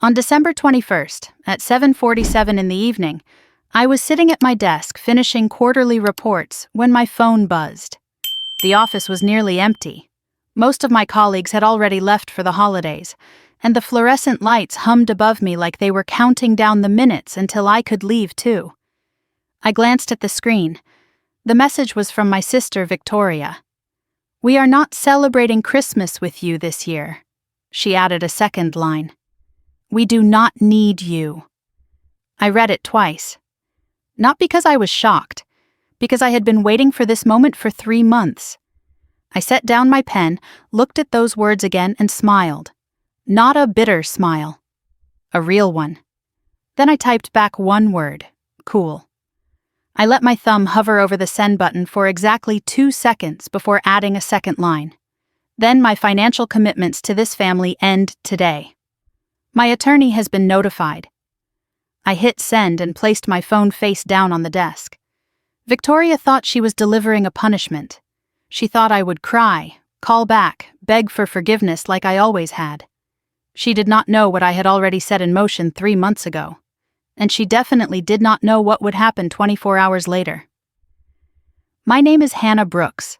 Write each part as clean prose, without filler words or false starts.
On December 21st, at 7:47 in the evening, I was sitting at my desk finishing quarterly reports when my phone buzzed. The office was nearly empty. Most of my colleagues had already left for the holidays, and the fluorescent lights hummed above me like they were counting down the minutes until I could leave too. I glanced at the screen. The message was from my sister Victoria. "We are not celebrating Christmas with you this year." She added a second line. "We do not need you." I read it twice. Not because I was shocked, because I had been waiting for this moment for 3 months. I set down my pen, looked at those words again, and smiled. Not a bitter smile. A real one. Then I typed back one word: cool. I let my thumb hover over the send button for exactly 2 seconds before adding a second line. Then my financial commitments to this family end today. My attorney has been notified. I hit send and placed my phone face down on the desk. Victoria thought she was delivering a punishment. She thought I would cry, call back, beg for forgiveness like I always had. She did not know what I had already set in motion 3 months ago. And she definitely did not know what would happen 24 hours later. My name is Hannah Brooks.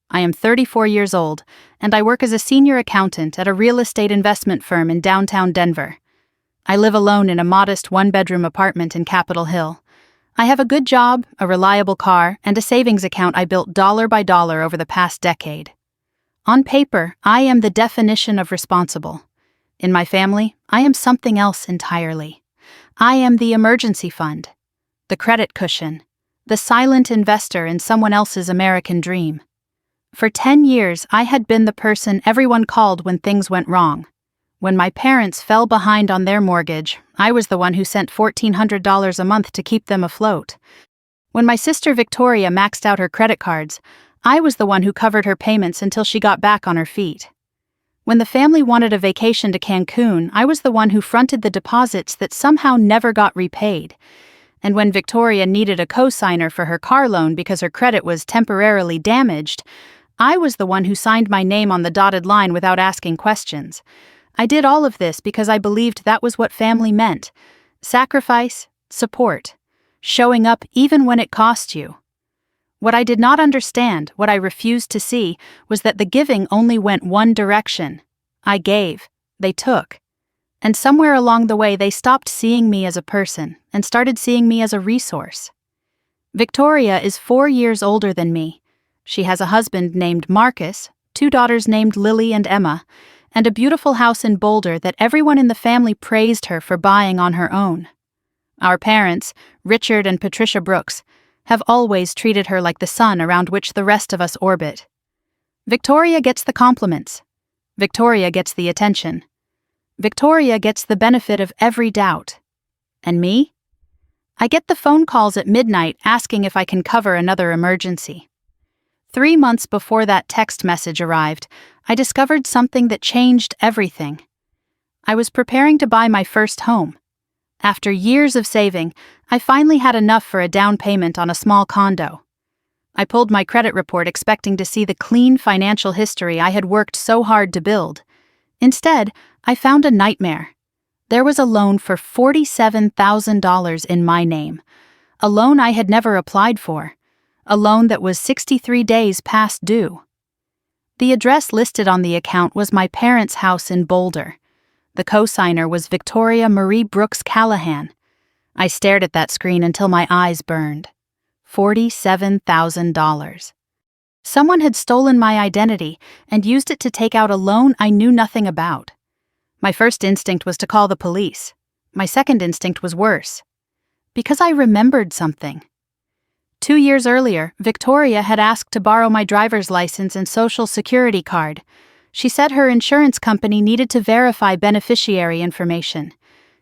I am 34 years old, and I work as a senior accountant at a real estate investment firm in downtown Denver. I live alone in a modest 1-bedroom apartment in Capitol Hill. I have a good job, a reliable car, and a savings account I built dollar by dollar over the past decade. On paper, I am the definition of responsible. In my family, I am something else entirely. I am the emergency fund, the credit cushion, the silent investor in someone else's American dream. For 10 years, I had been the person everyone called when things went wrong. When my parents fell behind on their mortgage, I was the one who sent $1,400 a month to keep them afloat. When my sister Victoria maxed out her credit cards, I was the one who covered her payments until she got back on her feet. When the family wanted a vacation to Cancun, I was the one who fronted the deposits that somehow never got repaid. And when Victoria needed a co-signer for her car loan because her credit was temporarily damaged, I was the one who signed my name on the dotted line without asking questions. I did all of this because I believed that was what family meant: sacrifice, support, showing up even when it cost you. What I did not understand, what I refused to see, was that the giving only went one direction. I gave, they took. And somewhere along the way they stopped seeing me as a person and started seeing me as a resource. Victoria is 4 years older than me. She has a husband named Marcus, 2 daughters named Lily and Emma, and a beautiful house in Boulder that everyone in the family praised her for buying on her own. Our parents, Richard and Patricia Brooks, have always treated her like the sun around which the rest of us orbit. Victoria gets the compliments. Victoria gets the attention. Victoria gets the benefit of every doubt. And me? I get the phone calls at midnight asking if I can cover another emergency. 3 months before that text message arrived, I discovered something that changed everything. I was preparing to buy my first home. After years of saving, I finally had enough for a down payment on a small condo. I pulled my credit report expecting to see the clean financial history I had worked so hard to build. Instead, I found a nightmare. There was a loan for $47,000 in my name, a loan I had never applied for, a loan that was 63 days past due. The address listed on the account was my parents' house in Boulder. The co-signer was Victoria Marie Brooks Callahan. I stared at that screen until my eyes burned. $47,000. Someone had stolen my identity and used it to take out a loan I knew nothing about. My first instinct was to call the police. My second instinct was worse. Because I remembered something. 2 years earlier, Victoria had asked to borrow my driver's license and social security card. She said her insurance company needed to verify beneficiary information.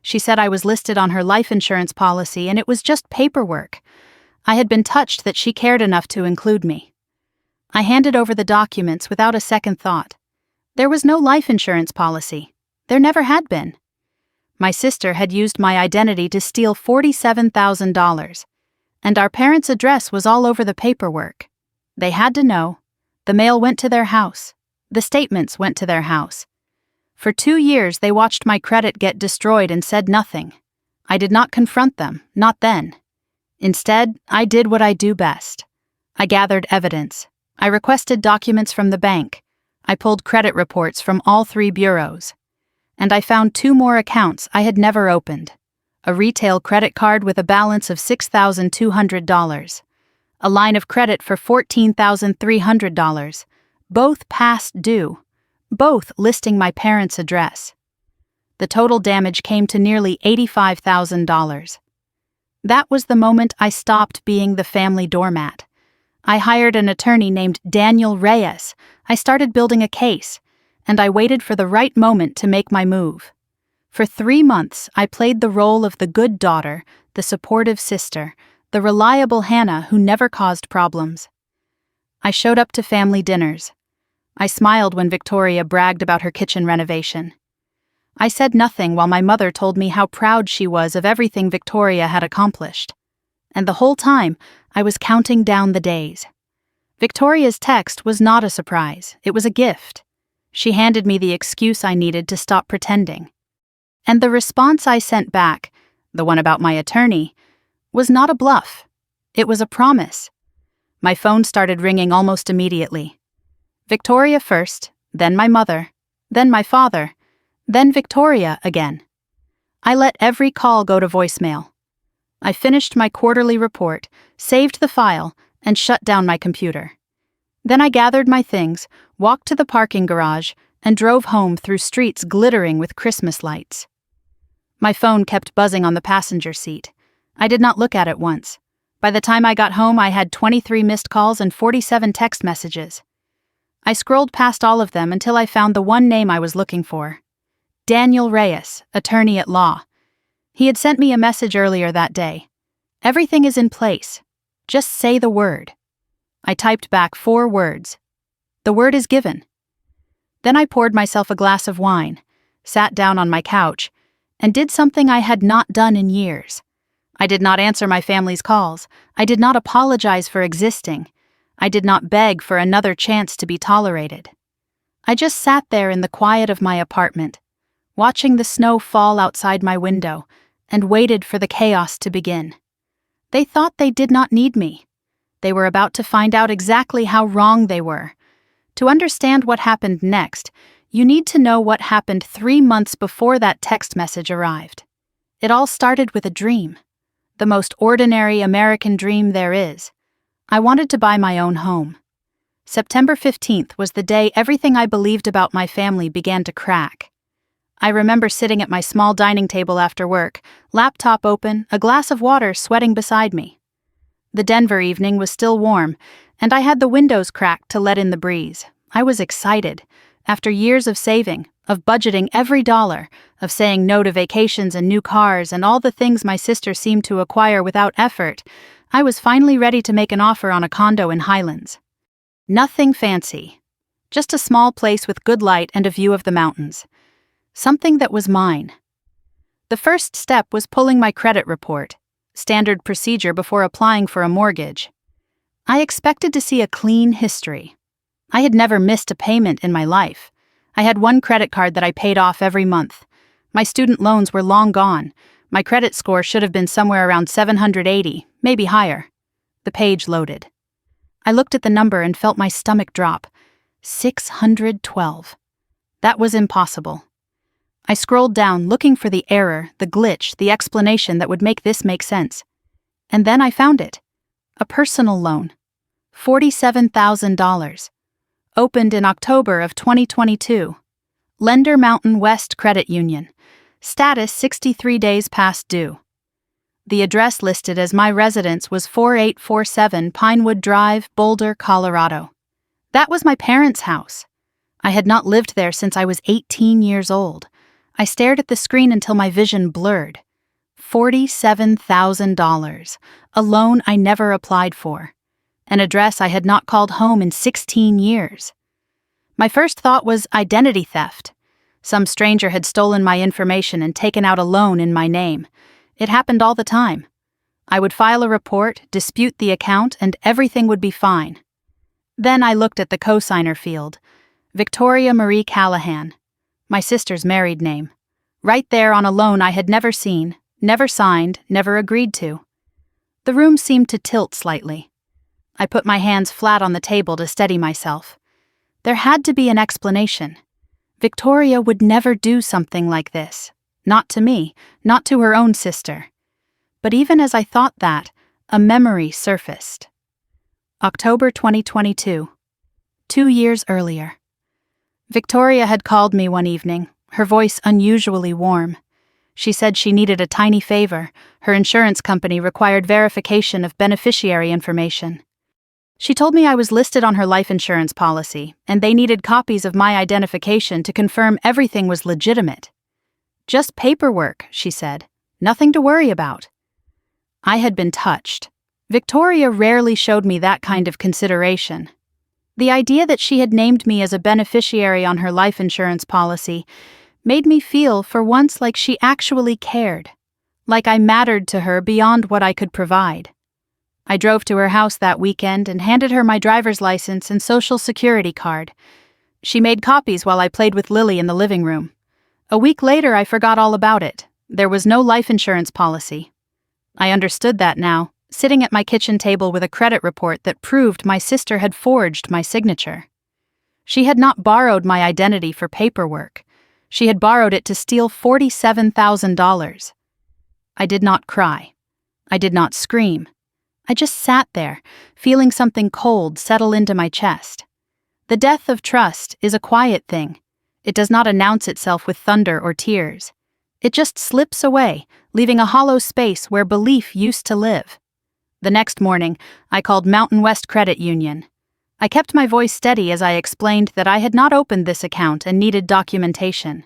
She said I was listed on her life insurance policy and it was just paperwork. I had been touched that she cared enough to include me. I handed over the documents without a second thought. There was no life insurance policy. There never had been. My sister had used my identity to steal $47,000. And our parents' address was all over the paperwork. They had to know. The mail went to their house. The statements went to their house. For 2 years, they watched my credit get destroyed and said nothing. I did not confront them, not then. Instead, I did what I do best. I gathered evidence. I requested documents from the bank. I pulled credit reports from all 3 bureaus. And I found 2 more accounts I had never opened. A retail credit card with a balance of $6,200. A line of credit for $14,300. Both past due. Both listing my parents' address. The total damage came to nearly $85,000. That was the moment I stopped being the family doormat. I hired an attorney named Daniel Reyes. I started building a case, and I waited for the right moment to make my move. For 3 months, I played the role of the good daughter, the supportive sister, the reliable Hannah who never caused problems. I showed up to family dinners. I smiled when Victoria bragged about her kitchen renovation. I said nothing while my mother told me how proud she was of everything Victoria had accomplished. And the whole time, I was counting down the days. Victoria's text was not a surprise, it was a gift. She handed me the excuse I needed to stop pretending. And the response I sent back, the one about my attorney, was not a bluff. It was a promise. My phone started ringing almost immediately. Victoria first, then my mother, then my father, then Victoria again. I let every call go to voicemail. I finished my quarterly report, saved the file, and shut down my computer. Then I gathered my things, walked to the parking garage, and drove home through streets glittering with Christmas lights. My phone kept buzzing on the passenger seat. I did not look at it once. By the time I got home, I had 23 missed calls and 47 text messages. I scrolled past all of them until I found the one name I was looking for. Daniel Reyes, attorney at law. He had sent me a message earlier that day. Everything is in place. Just say the word. I typed back 4 words. The word is given. Then I poured myself a glass of wine, sat down on my couch, and did something I had not done in years. I did not answer my family's calls. I did not apologize for existing. I did not beg for another chance to be tolerated. I just sat there in the quiet of my apartment, watching the snow fall outside my window, and waited for the chaos to begin. They thought they did not need me. They were about to find out exactly how wrong they were. To understand what happened next, you need to know what happened 3 months before that text message arrived. It all started with a dream. The most ordinary American dream there is. I wanted to buy my own home. September 15th was the day everything I believed about my family began to crack. I remember sitting at my small dining table after work, laptop open, a glass of water sweating beside me. The Denver evening was still warm, and I had the windows cracked to let in the breeze. I was excited. After years of saving, of budgeting every dollar, of saying no to vacations and new cars and all the things my sister seemed to acquire without effort, I was finally ready to make an offer on a condo in Highlands. Nothing fancy. Just a small place with good light and a view of the mountains. Something that was mine. The first step was pulling my credit report, standard procedure before applying for a mortgage. I expected to see a clean history. I had never missed a payment in my life. I had one credit card that I paid off every month. My student loans were long gone. My credit score should have been somewhere around 780, maybe higher. The page loaded. I looked at the number and felt my stomach drop. 612. That was impossible. I scrolled down looking for the error, the glitch, the explanation that would make this make sense. And then I found it. A personal loan. $47,000. Opened in October of 2022. Lender Mountain West Credit Union. Status 63 days past due. The address listed as my residence was 4847 Pinewood Drive, Boulder, Colorado. That was my parents' house. I had not lived there since I was 18 years old. I stared at the screen until my vision blurred. $47,000, a loan I never applied for. An address I had not called home in 16 years. My first thought was identity theft. Some stranger had stolen my information and taken out a loan in my name. It happened all the time. I would file a report, dispute the account, and everything would be fine. Then I looked at the cosigner field. Victoria Marie Callahan. My sister's married name. Right there on a loan I had never seen, never signed, never agreed to. The room seemed to tilt slightly. I put my hands flat on the table to steady myself. There had to be an explanation. Victoria would never do something like this. Not to me, not to her own sister. But even as I thought that, a memory surfaced. October 2022. 2 years earlier. Victoria had called me one evening, her voice unusually warm. She said she needed a tiny favor. Her insurance company required verification of beneficiary information. She told me I was listed on her life insurance policy, and they needed copies of my identification to confirm everything was legitimate. Just paperwork, she said. Nothing to worry about. I had been touched. Victoria rarely showed me that kind of consideration. The idea that she had named me as a beneficiary on her life insurance policy made me feel for once like she actually cared, like I mattered to her beyond what I could provide. I drove to her house that weekend and handed her my driver's license and social security card. She made copies while I played with Lily in the living room. A week later, I forgot all about it. There was no life insurance policy. I understood that now, sitting at my kitchen table with a credit report that proved my sister had forged my signature. She had not borrowed my identity for paperwork. She had borrowed it to steal $47,000. I did not cry. I did not scream. I just sat there, feeling something cold settle into my chest. The death of trust is a quiet thing. It does not announce itself with thunder or tears. It just slips away, leaving a hollow space where belief used to live. The next morning, I called Mountain West Credit Union. I kept my voice steady as I explained that I had not opened this account and needed documentation.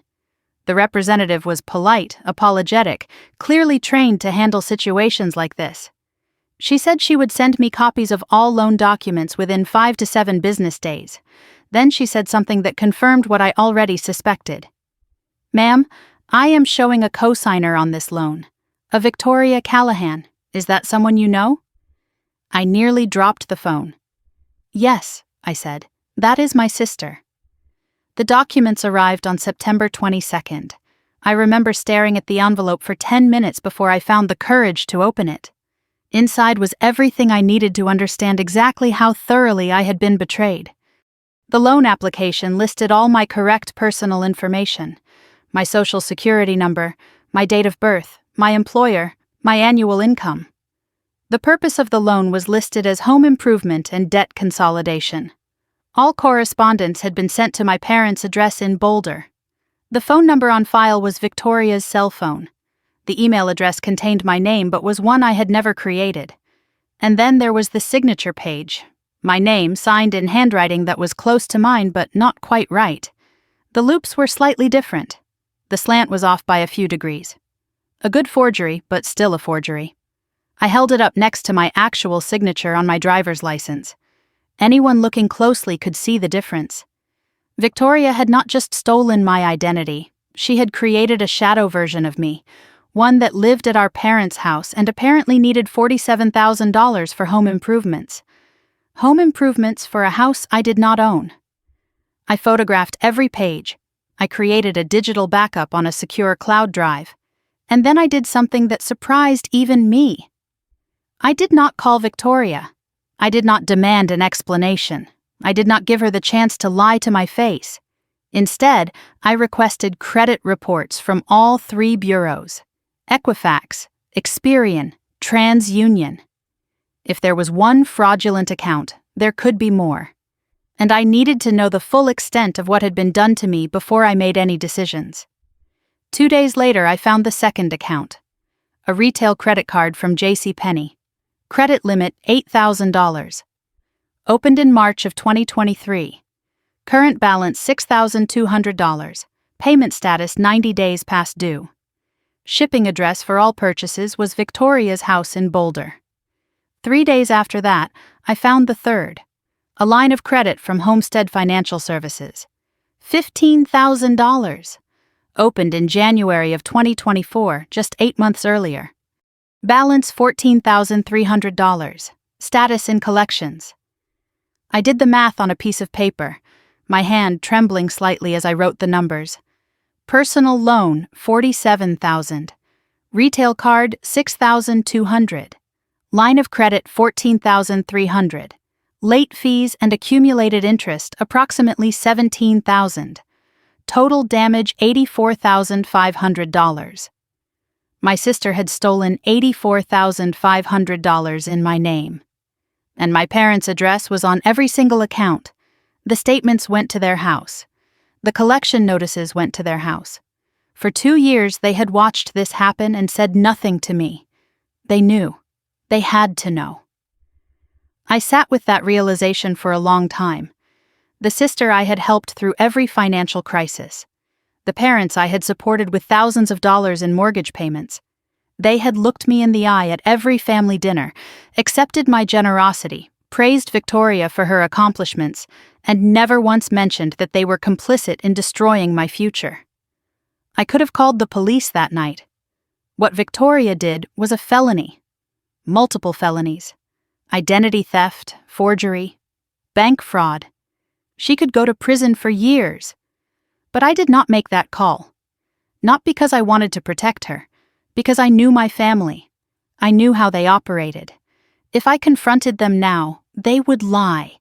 The representative was polite, apologetic, clearly trained to handle situations like this. She said she would send me copies of all loan documents within 5 to 7 business days. Then she said something that confirmed what I already suspected. "Ma'am, I am showing a co-signer on this loan. A Victoria Callahan. Is that someone you know?" I nearly dropped the phone. "Yes," I said. "That is my sister." The documents arrived on September 22nd. I remember staring at the envelope for 10 minutes before I found the courage to open it. Inside was everything I needed to understand exactly how thoroughly I had been betrayed. The loan application listed all my correct personal information: my social security number, my date of birth, my employer, my annual income. The purpose of the loan was listed as home improvement and debt consolidation. All correspondence had been sent to my parents' address in Boulder. The phone number on file was Victoria's cell phone. The email address contained my name but was one I had never created. And then there was the signature page. My name signed in handwriting that was close to mine but not quite right. The loops were slightly different. The slant was off by a few degrees. A good forgery, but still a forgery. I held it up next to my actual signature on my driver's license. Anyone looking closely could see the difference. Victoria had not just stolen my identity. She had created a shadow version of me, one that lived at our parents' house and apparently needed $47,000 for home improvements. Home improvements for a house I did not own. I photographed every page. I created a digital backup on a secure cloud drive. And then I did something that surprised even me. I did not call Victoria. I did not demand an explanation. I did not give her the chance to lie to my face. Instead, I requested credit reports from all 3 bureaus: Equifax, Experian, TransUnion. If there was one fraudulent account, there could be more. And I needed to know the full extent of what had been done to me before I made any decisions. 2 days later, I found the second account. A retail credit card from JCPenney. Credit limit $8,000. Opened in March of 2023. Current balance $6,200. Payment status 90 days past due. Shipping address for all purchases was Victoria's house in Boulder. 3 days after that, I found the third. A line of credit from Homestead Financial Services. $15,000. Opened in January of 2024, just 8 months earlier. Balance $14,300. Status in collections. I did the math on a piece of paper, my hand trembling slightly as I wrote the numbers. Personal loan, $47,000. Retail card, $6,200. Line of credit, $14,300. Late fees and accumulated interest, approximately $17,000. Total damage, $84,500. My sister had stolen $84,500 in my name. And my parents' address was on every single account. The statements went to their house. The collection notices went to their house. For 2 years, they had watched this happen and said nothing to me. They knew. They had to know. I sat with that realization for a long time. The sister I had helped through every financial crisis. The parents I had supported with thousands of dollars in mortgage payments. They had looked me in the eye at every family dinner, accepted my generosity, praised Victoria for her accomplishments, and never once mentioned that they were complicit in destroying my future. I could have called the police that night. What Victoria did was a felony. Multiple felonies. Identity theft, forgery, bank fraud. She could go to prison for years. But I did not make that call. Not because I wanted to protect her, because I knew my family. I knew how they operated. If I confronted them now, they would lie.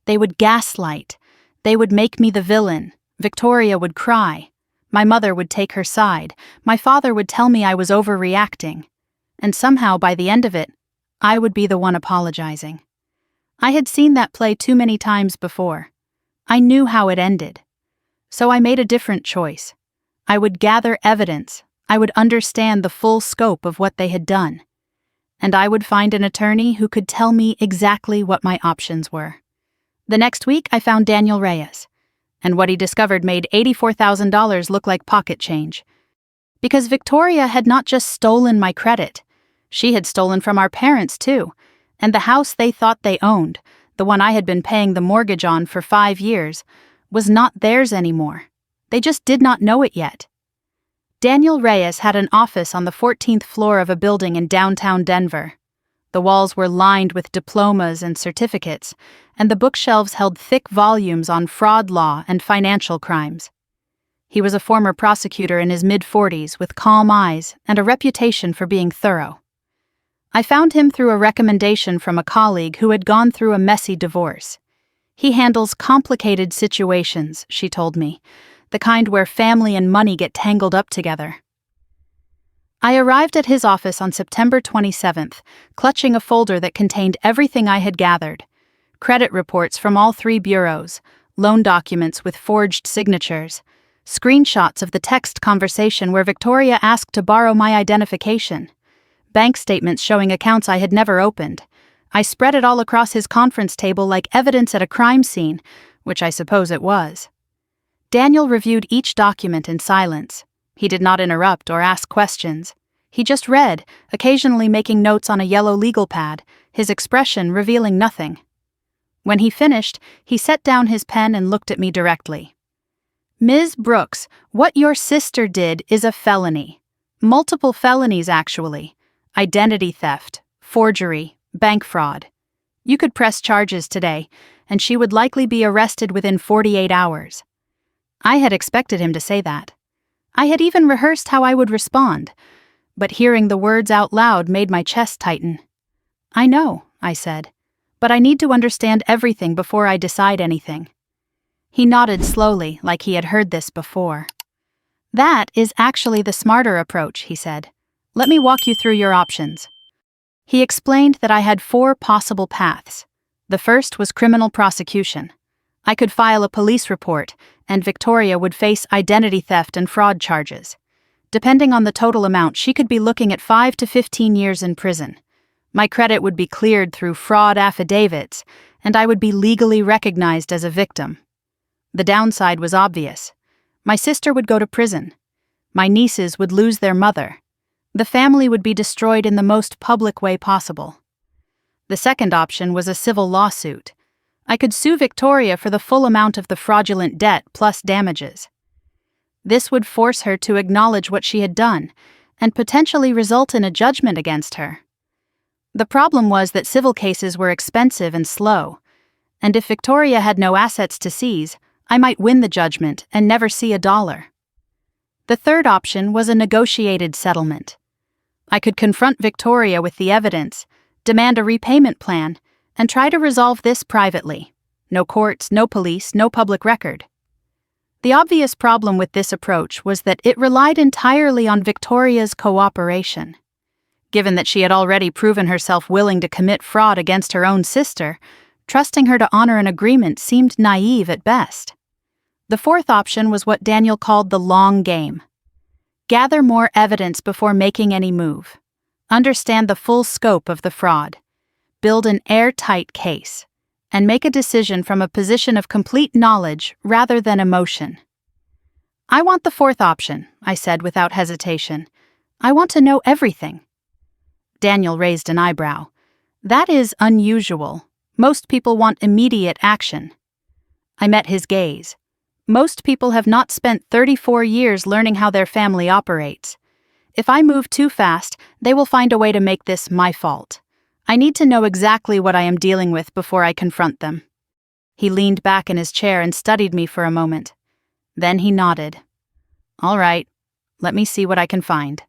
They would gaslight. They would make me the villain. Victoria would cry. My mother would take her side. My father would tell me I was overreacting. And somehow, by the end of it, I would be the one apologizing. I had seen that play too many times before. I knew how it ended. So I made a different choice. I would gather evidence. I would understand the full scope of what they had done. And I would find an attorney who could tell me exactly what my options were. The next week, I found Daniel Reyes. And what he discovered made $84,000 look like pocket change. Because Victoria had not just stolen my credit. She had stolen from our parents, too. And the house they thought they owned, the one I had been paying the mortgage on for 5 years, was not theirs anymore. They just did not know it yet. Daniel Reyes had an office on the 14th floor of a building in downtown Denver. The walls were lined with diplomas and certificates, and the bookshelves held thick volumes on fraud law and financial crimes. He was a former prosecutor in his mid-40s with calm eyes and a reputation for being thorough. I found him through a recommendation from a colleague who had gone through a messy divorce. He handles complicated situations, she told me, the kind where family and money get tangled up together. I arrived at his office on September 27th, clutching a folder that contained everything I had gathered. Credit reports from all 3 bureaus, loan documents with forged signatures, screenshots of the text conversation where Victoria asked to borrow my identification, bank statements showing accounts I had never opened. I spread it all across his conference table like evidence at a crime scene, which I suppose it was. Daniel reviewed each document in silence. He did not interrupt or ask questions. He just read, occasionally making notes on a yellow legal pad, his expression revealing nothing. When he finished, he set down his pen and looked at me directly. "Ms. Brooks, what your sister did is a felony. Multiple felonies, actually. Identity theft, forgery, bank fraud. You could press charges today, and she would likely be arrested within 48 hours. I had expected him to say that. I had even rehearsed how I would respond, but hearing the words out loud made my chest tighten. I know, I said, but I need to understand everything before I decide anything. He nodded slowly, like he had heard this before. That is actually the smarter approach, he said. Let me walk you through your options. He explained that I had 4 possible paths. The first was criminal prosecution. I could file a police report, and Victoria would face identity theft and fraud charges. Depending on the total amount, she could be looking at 5 to 15 years in prison. My credit would be cleared through fraud affidavits, and I would be legally recognized as a victim. The downside was obvious. My sister would go to prison. My nieces would lose their mother. The family would be destroyed in the most public way possible. The second option was a civil lawsuit. I could sue Victoria for the full amount of the fraudulent debt plus damages. This would force her to acknowledge what she had done, and potentially result in a judgment against her. The problem was that civil cases were expensive and slow, and if Victoria had no assets to seize, I might win the judgment and never see a dollar. The third option was a negotiated settlement. I could confront Victoria with the evidence, demand a repayment plan, and try to resolve this privately. No courts, no police, no public record. The obvious problem with this approach was that it relied entirely on Victoria's cooperation. Given that she had already proven herself willing to commit fraud against her own sister, trusting her to honor an agreement seemed naive at best. The fourth option was what Daniel called the long game. Gather more evidence before making any move. Understand the full scope of the fraud. Build an airtight case. And make a decision from a position of complete knowledge rather than emotion. I want the fourth option, I said without hesitation. I want to know everything. Daniel raised an eyebrow. That is unusual. Most people want immediate action. I met his gaze. Most people have not spent 34 years learning how their family operates. If I move too fast, they will find a way to make this my fault. I need to know exactly what I am dealing with before I confront them. He leaned back in his chair and studied me for a moment. Then he nodded. All right, let me see what I can find.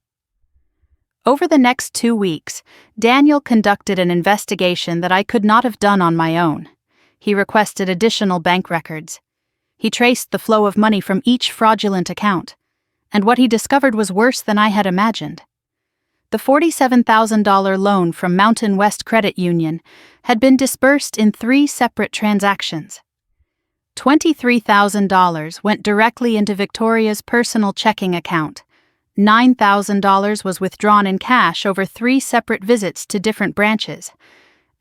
Over the next 2 weeks, Daniel conducted an investigation that I could not have done on my own. He requested additional bank records. He traced the flow of money from each fraudulent account, and what he discovered was worse than I had imagined. The $47,000 loan from Mountain West Credit Union had been disbursed in 3 separate transactions. $23,000 went directly into Victoria's personal checking account. $9,000 was withdrawn in cash over 3 separate visits to different branches,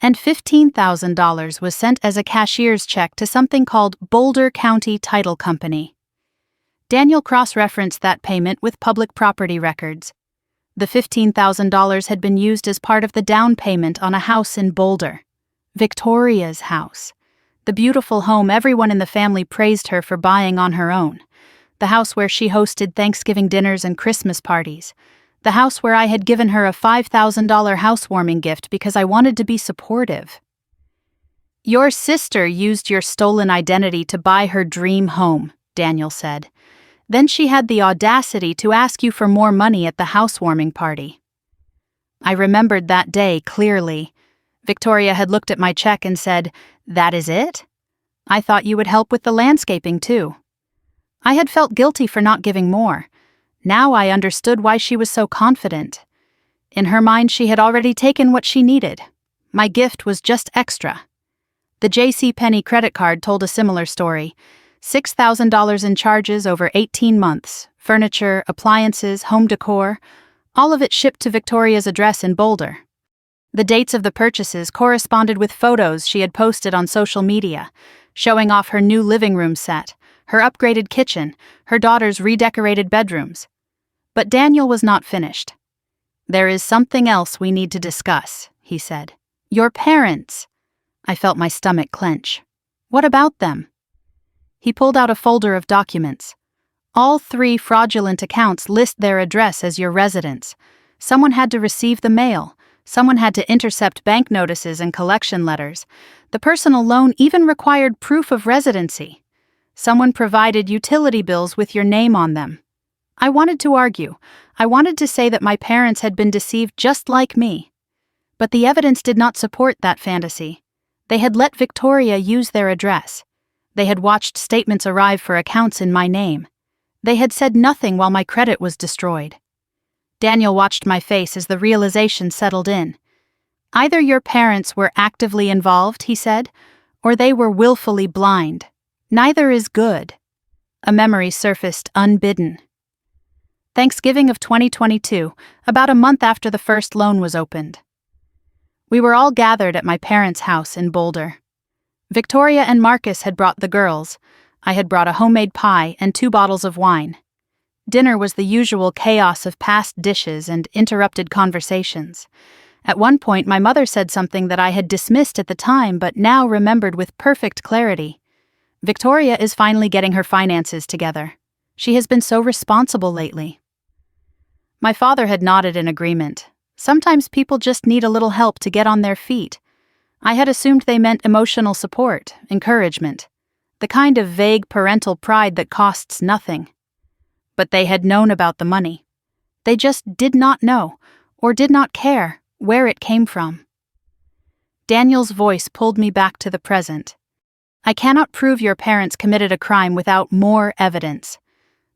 and $15,000 was sent as a cashier's check to something called Boulder County Title Company. Daniel cross-referenced that payment with public property records. The $15,000 had been used as part of the down payment on a house in Boulder. Victoria's house. The beautiful home everyone in the family praised her for buying on her own. The house where she hosted Thanksgiving dinners and Christmas parties. The house where I had given her a $5,000 housewarming gift because I wanted to be supportive. Your sister used your stolen identity to buy her dream home, Daniel said. Then she had the audacity to ask you for more money at the housewarming party. I remembered that day clearly. Victoria had looked at my check and said, "That is it? I thought you would help with the landscaping too." I had felt guilty for not giving more. Now I understood why she was so confident. In her mind, she had already taken what she needed. My gift was just extra. The JCPenney credit card told a similar story. $6,000 in charges over 18 months, furniture, appliances, home decor, all of it shipped to Victoria's address in Boulder. The dates of the purchases corresponded with photos she had posted on social media, showing off her new living room set, her upgraded kitchen, her daughter's redecorated bedrooms. But Daniel was not finished. "There is something else we need to discuss," he said. "Your parents." I felt my stomach clench. "What about them?" He pulled out a folder of documents. All 3 fraudulent accounts list their address as your residence. Someone had to receive the mail. Someone had to intercept bank notices and collection letters. The personal loan even required proof of residency. Someone provided utility bills with your name on them. I wanted to argue. I wanted to say that my parents had been deceived just like me. But the evidence did not support that fantasy. They had let Victoria use their address. They had watched statements arrive for accounts in my name. They had said nothing while my credit was destroyed. Daniel watched my face as the realization settled in. Either your parents were actively involved, he said, or they were willfully blind. Neither is good. A memory surfaced unbidden. Thanksgiving of 2022, about a month after the first loan was opened. We were all gathered at my parents' house in Boulder. Victoria and Marcus had brought the girls. I had brought a homemade pie and 2 bottles of wine. Dinner was the usual chaos of past dishes and interrupted conversations. At one point, my mother said something that I had dismissed at the time but now remembered with perfect clarity. Victoria is finally getting her finances together. She has been so responsible lately. My father had nodded in agreement. Sometimes people just need a little help to get on their feet. I had assumed they meant emotional support, encouragement, the kind of vague parental pride that costs nothing. But they had known about the money. They just did not know, or did not care, where it came from. Daniel's voice pulled me back to the present. I cannot prove your parents committed a crime without more evidence.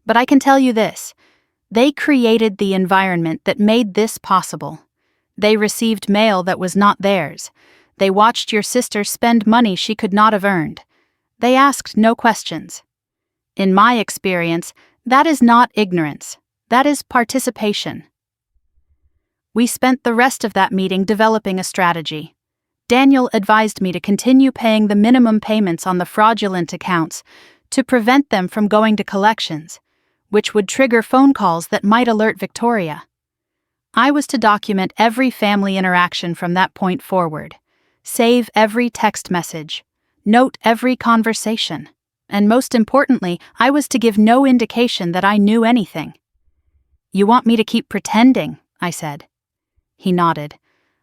But I can tell you this. They created the environment that made this possible. They received mail that was not theirs. They watched your sister spend money she could not have earned. They asked no questions. In my experience, that is not ignorance. That is participation. We spent the rest of that meeting developing a strategy. Daniel advised me to continue paying the minimum payments on the fraudulent accounts to prevent them from going to collections, which would trigger phone calls that might alert Victoria. I was to document every family interaction from that point forward, save every text message, note every conversation, and most importantly, I was to give no indication that I knew anything. "You want me to keep pretending?" I said. He nodded.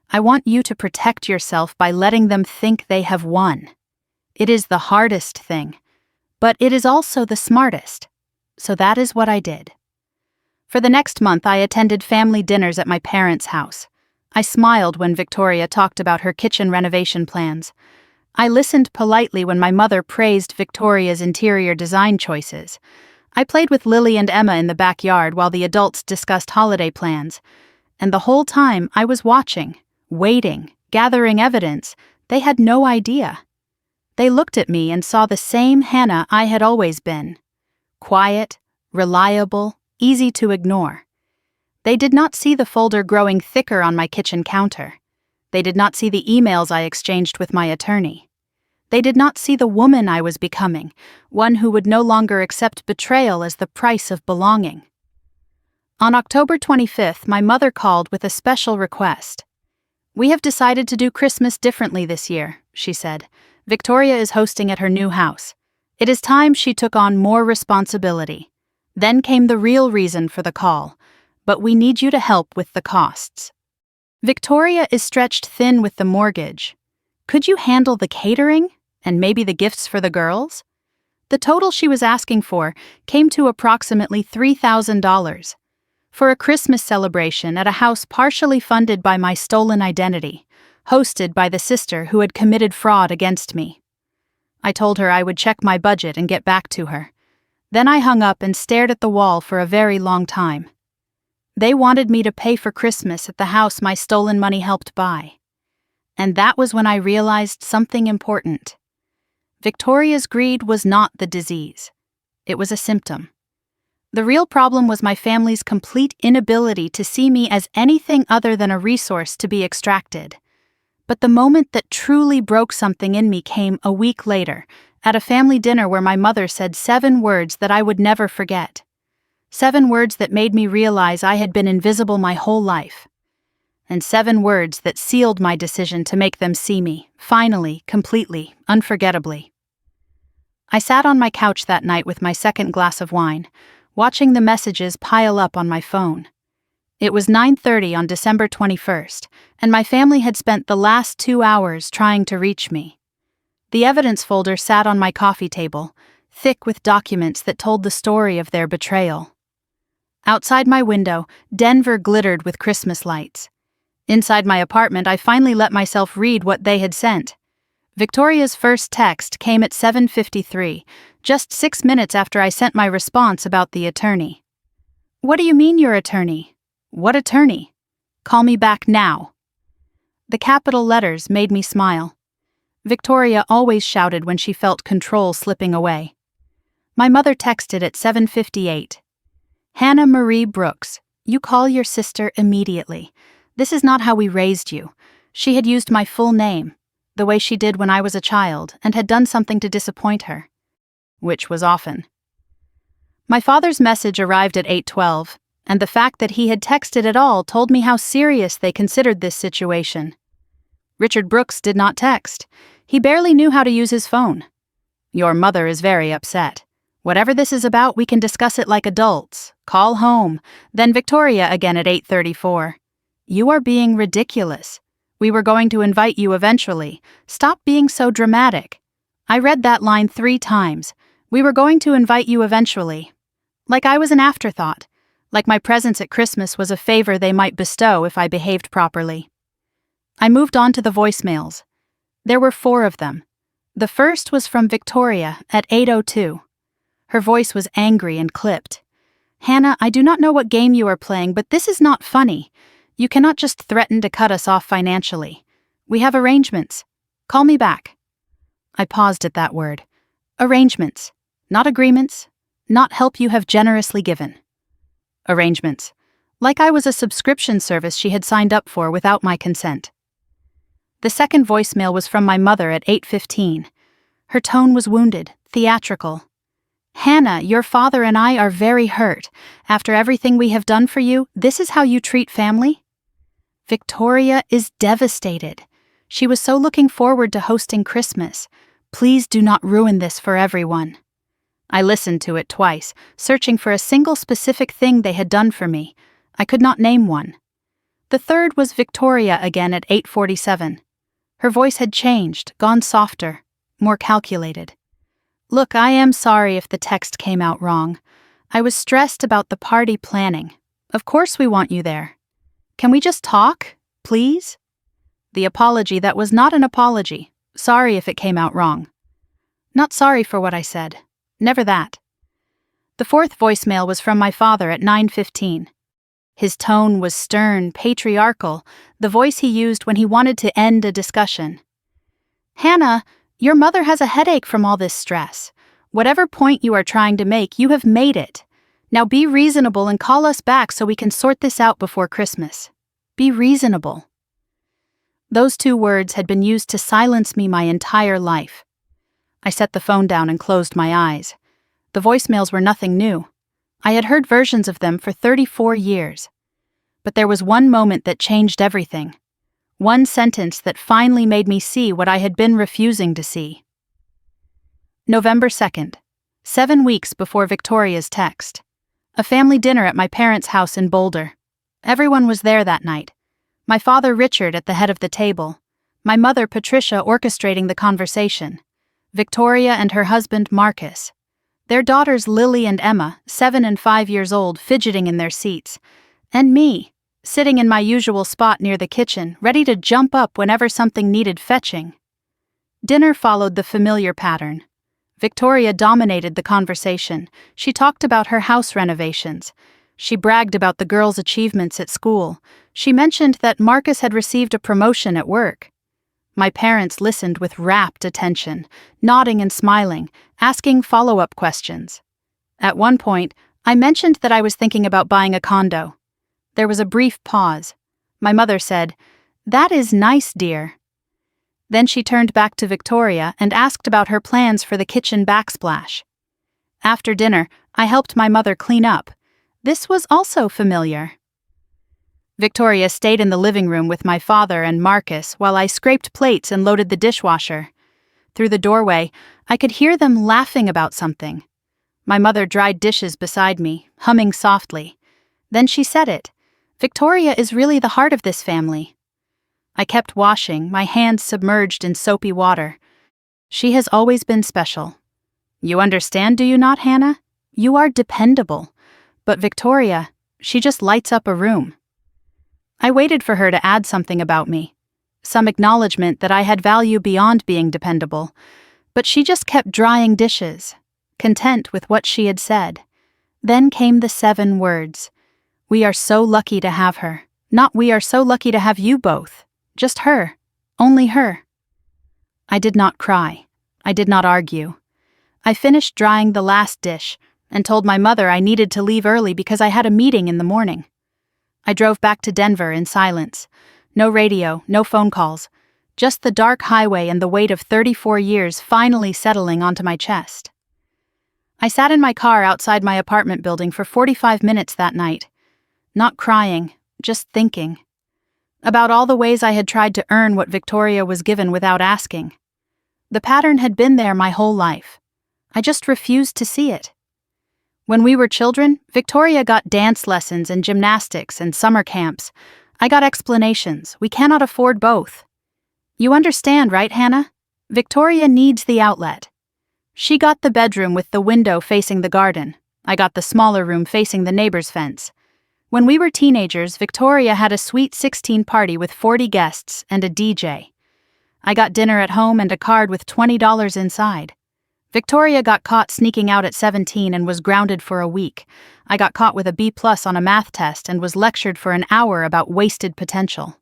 "I want you to protect yourself by letting them think they have won. It is the hardest thing, but it is also the smartest. So that is what I did." For the next month, I attended family dinners at my parents' house. I smiled when Victoria talked about her kitchen renovation plans. I listened politely when my mother praised Victoria's interior design choices. I played with Lily and Emma in the backyard while the adults discussed holiday plans. And the whole time I was watching, waiting, gathering evidence. They had no idea. They looked at me and saw the same Hannah I had always been. Quiet, reliable, easy to ignore. They did not see the folder growing thicker on my kitchen counter. They did not see the emails I exchanged with my attorney. They did not see the woman I was becoming, one who would no longer accept betrayal as the price of belonging. On October 25th, my mother called with a special request. "We have decided to do Christmas differently this year," she said. "Victoria is hosting at her new house. It is time she took on more responsibility." Then came the real reason for the call. "But we need you to help with the costs. Victoria is stretched thin with the mortgage. Could you handle the catering and maybe the gifts for the girls?" The total she was asking for came to approximately $3,000. For a Christmas celebration at a house partially funded by my stolen identity, hosted by the sister who had committed fraud against me. I told her I would check my budget and get back to her. Then I hung up and stared at the wall for a very long time. They wanted me to pay for Christmas at the house my stolen money helped buy. And that was when I realized something important. Victoria's greed was not the disease. It was a symptom. The real problem was my family's complete inability to see me as anything other than a resource to be extracted. But the moment that truly broke something in me came a week later, at a family dinner where my mother said 7 words that I would never forget. 7 words that made me realize I had been invisible my whole life. And 7 words that sealed my decision to make them see me, finally, completely, unforgettably. I sat on my couch that night with my second glass of wine, watching the messages pile up on my phone. It was 9:30 on December 21st, and my family had spent the last 2 hours trying to reach me. The evidence folder sat on my coffee table, thick with documents that told the story of their betrayal. Outside my window, Denver glittered with Christmas lights. Inside my apartment, I finally let myself read what they had sent. Victoria's first text came at 7:53, just 6 minutes after I sent my response about the attorney. "What do you mean your attorney? What attorney? Call me back now." The capital letters made me smile. Victoria always shouted when she felt control slipping away. My mother texted at 7:58. "Hannah Marie Brooks, you call your sister immediately. This is not how we raised you." She had used my full name, the way she did when I was a child, and had done something to disappoint her. Which was often. My father's message arrived at 8:12, and the fact that he had texted at all told me how serious they considered this situation. Richard Brooks did not text. He barely knew how to use his phone. "Your mother is very upset. Whatever this is about, we can discuss it like adults. Call home." Then Victoria again at 8:34. "You are being ridiculous. We were going to invite you eventually. Stop being so dramatic." I read that line 3 times. "We were going to invite you eventually." Like I was an afterthought, like my presence at Christmas was a favor they might bestow if I behaved properly. I moved on to the voicemails. There were 4 of them. The first was from Victoria at 8:02. Her voice was angry and clipped. "Hannah, I do not know what game you are playing, but this is not funny. You cannot just threaten to cut us off financially. We have arrangements. Call me back." I paused at that word. Arrangements, not agreements, not help you have generously given. Arrangements. Like I was a subscription service she had signed up for without my consent. The second voicemail was from my mother at 8:15. Her tone was wounded, theatrical. "Hannah, your father and I are very hurt. After everything we have done for you, this is how you treat family?" Victoria is devastated. She was so looking forward to hosting Christmas. Please do not ruin this for everyone. I listened to it twice, searching for a single specific thing they had done for me. I could not name one. The third was Victoria again at 8:47. Her voice had changed, gone softer, more calculated. "Look, I am sorry if the text came out wrong. I was stressed about the party planning. Of course we want you there. Can we just talk, please?" The apology that was not an apology. Sorry if it came out wrong. Not sorry for what I said. Never that. The fourth voicemail was from my father at 9:15. His tone was stern, patriarchal, the voice he used when he wanted to end a discussion. "Hannah, your mother has a headache from all this stress. Whatever point you are trying to make, you have made it. Now be reasonable and call us back so we can sort this out before Christmas. Be reasonable." Those 2 words had been used to silence me my entire life. I set the phone down and closed my eyes. The voicemails were nothing new. I had heard versions of them for 34 years. But there was one moment that changed everything. One sentence that finally made me see what I had been refusing to see. November 2nd, 7 weeks before Victoria's text. A family dinner at my parents' house in Boulder. Everyone was there that night. My father Richard at the head of the table. My mother Patricia orchestrating the conversation. Victoria and her husband Marcus. Their daughters Lily and Emma, 7 and 5 years old, fidgeting in their seats. And me, sitting in my usual spot near the kitchen, ready to jump up whenever something needed fetching. Dinner followed the familiar pattern. Victoria dominated the conversation. She talked about her house renovations. She bragged about the girls' achievements at school. She mentioned that Marcus had received a promotion at work. My parents listened with rapt attention, nodding and smiling, asking follow-up questions. At one point, I mentioned that I was thinking about buying a condo. There was a brief pause. My mother said, "That is nice, dear." Then she turned back to Victoria and asked about her plans for the kitchen backsplash. After dinner, I helped my mother clean up. This was also familiar. Victoria stayed in the living room with my father and Marcus while I scraped plates and loaded the dishwasher. Through the doorway, I could hear them laughing about something. My mother dried dishes beside me, humming softly. Then she said it. "Victoria is really the heart of this family." I kept washing, my hands submerged in soapy water. She has always been special. You understand, do you not, Hannah? You are dependable. But Victoria, she just lights up a room. I waited for her to add something about me, some acknowledgement that I had value beyond being dependable, but she just kept drying dishes, content with what she had said. Then came the 7 words. "We are so lucky to have her. Not we are so lucky to have you both. Just her. Only her." I did not cry. I did not argue. I finished drying the last dish and told my mother I needed to leave early because I had a meeting in the morning. I drove back to Denver in silence. No radio, no phone calls. Just the dark highway and the weight of 34 years finally settling onto my chest. I sat in my car outside my apartment building for 45 minutes that night. Not crying, just thinking. About all the ways I had tried to earn what Victoria was given without asking. The pattern had been there my whole life. I just refused to see it. When we were children, Victoria got dance lessons and gymnastics and summer camps. I got explanations. We cannot afford both. You understand, right, Hannah? Victoria needs the outlet. She got the bedroom with the window facing the garden. I got the smaller room facing the neighbor's fence. When we were teenagers, Victoria had a sweet 16 party with 40 guests and a DJ. I got dinner at home and a card with $20 inside. Victoria got caught sneaking out at 17 and was grounded for a week. I got caught with a B+ on a math test and was lectured for an hour about wasted potential.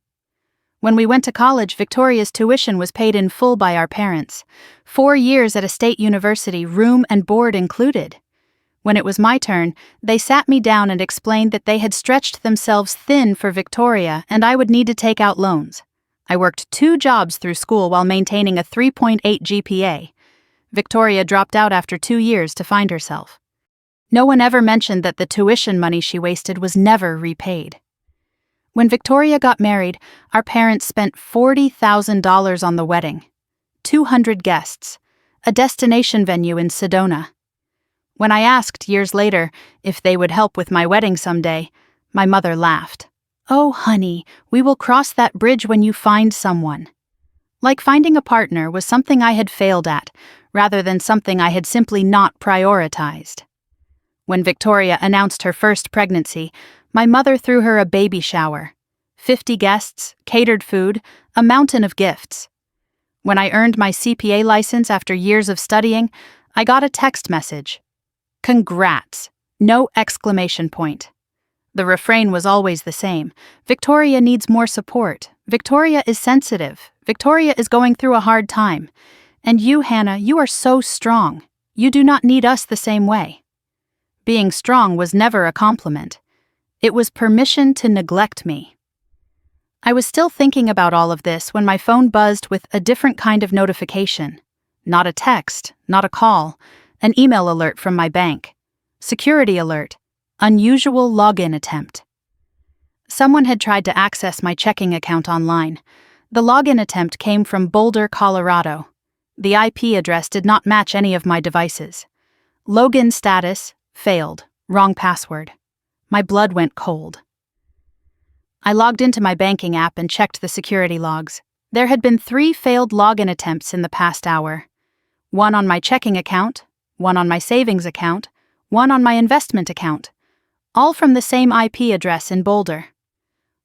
When we went to college, Victoria's tuition was paid in full by our parents. 4 years at a state university, room and board included. When it was my turn, they sat me down and explained that they had stretched themselves thin for Victoria and I would need to take out loans. I worked 2 jobs through school while maintaining a 3.8 GPA. Victoria dropped out after 2 years to find herself. No one ever mentioned that the tuition money she wasted was never repaid. When Victoria got married, our parents spent $40,000 on the wedding. 200 guests. A destination venue in Sedona. When I asked years later if they would help with my wedding someday, my mother laughed. "Oh, honey, we will cross that bridge when you find someone." Like finding a partner was something I had failed at, rather than something I had simply not prioritized. When Victoria announced her first pregnancy, my mother threw her a baby shower. 50 guests, catered food, a mountain of gifts. When I earned my CPA license after years of studying, I got a text message. "Congrats!" No exclamation point. The refrain was always the same. Victoria needs more support. Victoria is sensitive. Victoria is going through a hard time. And you, Hannah, you are so strong. You do not need us the same way. Being strong was never a compliment. It was permission to neglect me. I was still thinking about all of this when my phone buzzed with a different kind of notification. Not a text, not a call, an email alert from my bank. Security alert. Unusual login attempt. Someone had tried to access my checking account online. The login attempt came from Boulder, Colorado. The IP address did not match any of my devices. Login status, failed, wrong password. My blood went cold. I logged into my banking app and checked the security logs. There had been 3 failed login attempts in the past hour. 1 on my checking account, 1 on my savings account, 1 on my investment account. All from the same IP address in Boulder.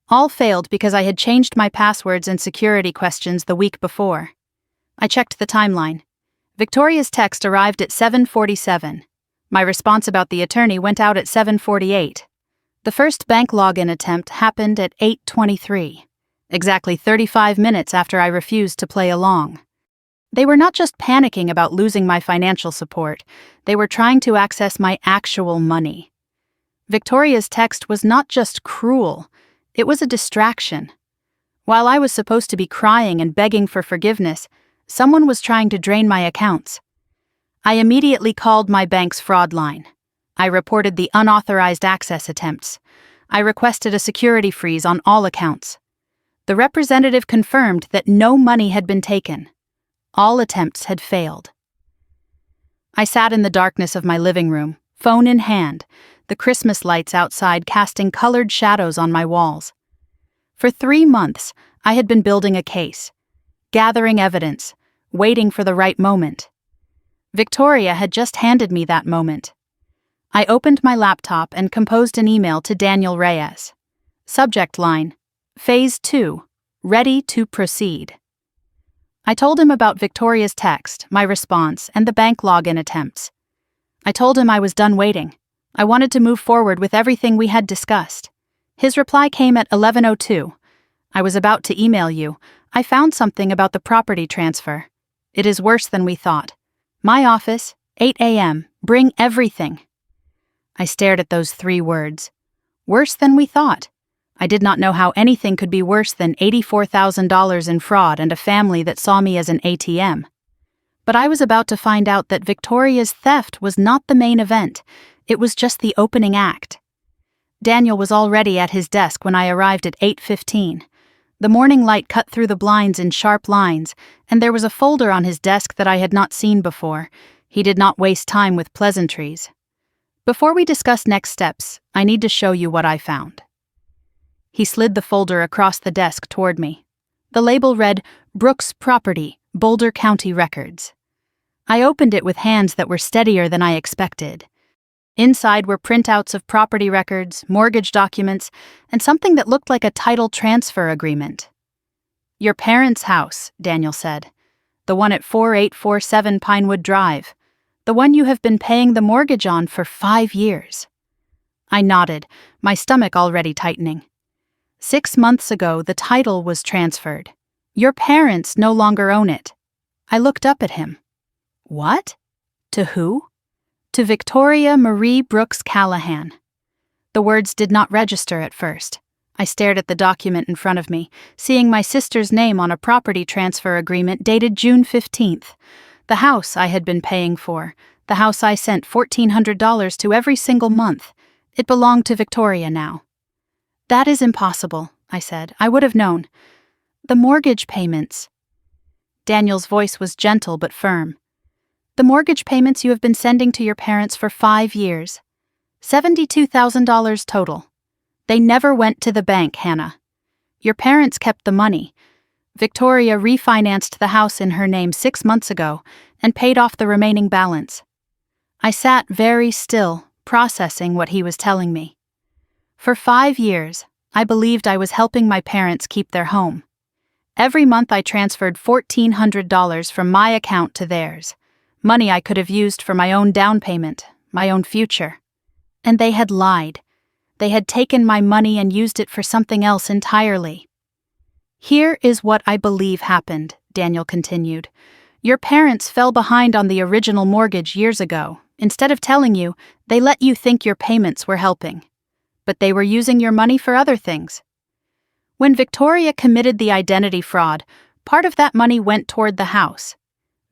All failed because I had changed my passwords and security questions the week before. I checked the timeline. Victoria's text arrived at 7:47. My response about the attorney went out at 7:48. The first bank login attempt happened at 8:23, exactly 35 minutes after I refused to play along. They were not just panicking about losing my financial support, they were trying to access my actual money. Victoria's text was not just cruel, it was a distraction. While I was supposed to be crying and begging for forgiveness, someone was trying to drain my accounts. I immediately called my bank's fraud line. I reported the unauthorized access attempts. I requested a security freeze on all accounts. The representative confirmed that no money had been taken. All attempts had failed. I sat in the darkness of my living room, phone in hand, the Christmas lights outside casting colored shadows on my walls. For 3 months, I had been building a case, gathering evidence, waiting for the right moment. Victoria had just handed me that moment. I opened my laptop and composed an email to Daniel Reyes. Subject line, Phase 2, ready to proceed. I told him about Victoria's text, my response, and the bank login attempts. I told him I was done waiting. I wanted to move forward with everything we had discussed. His reply came at 11:02. I was about to email you. I found something about the property transfer. It is worse than we thought. My office, 8 a.m., bring everything. I stared at those 3 words. Worse than we thought. I did not know how anything could be worse than $84,000 in fraud and a family that saw me as an ATM. But I was about to find out that Victoria's theft was not the main event. It was just the opening act. Daniel was already at his desk when I arrived at 8:15. The morning light cut through the blinds in sharp lines, and there was a folder on his desk that I had not seen before. He did not waste time with pleasantries. Before we discuss next steps, I need to show you what I found. He slid the folder across the desk toward me. The label read, Brooks Property, Boulder County Records. I opened it with hands that were steadier than I expected. Inside were printouts of property records, mortgage documents, and something that looked like a title transfer agreement. "Your parents' house," Daniel said. "The one at 4847 Pinewood Drive. The one you have been paying the mortgage on for 5 years." I nodded, my stomach already tightening. 6 months ago, the title was transferred. Your parents no longer own it. I looked up at him. What? To who? To Victoria Marie Brooks Callahan. The words did not register at first. I stared at the document in front of me, seeing my sister's name on a property transfer agreement dated June 15th. The house I had been paying for, the house I sent $1,400 to every single month. It belonged to Victoria now. "That is impossible," I said. "I would have known." "The mortgage payments." Daniel's voice was gentle but firm. "The mortgage payments you have been sending to your parents for 5 years. $72,000 total. They never went to the bank, Hannah. Your parents kept the money. Victoria refinanced the house in her name 6 months ago and paid off the remaining balance." I sat very still, processing what he was telling me. For 5 years, I believed I was helping my parents keep their home. Every month I transferred $1,400 from my account to theirs, money I could have used for my own down payment, my own future. And they had lied. They had taken my money and used it for something else entirely. "Here is what I believe happened," Daniel continued. "Your parents fell behind on the original mortgage years ago. Instead of telling you, they let you think your payments were helping. But they were using your money for other things. When Victoria committed the identity fraud, part of that money went toward the house.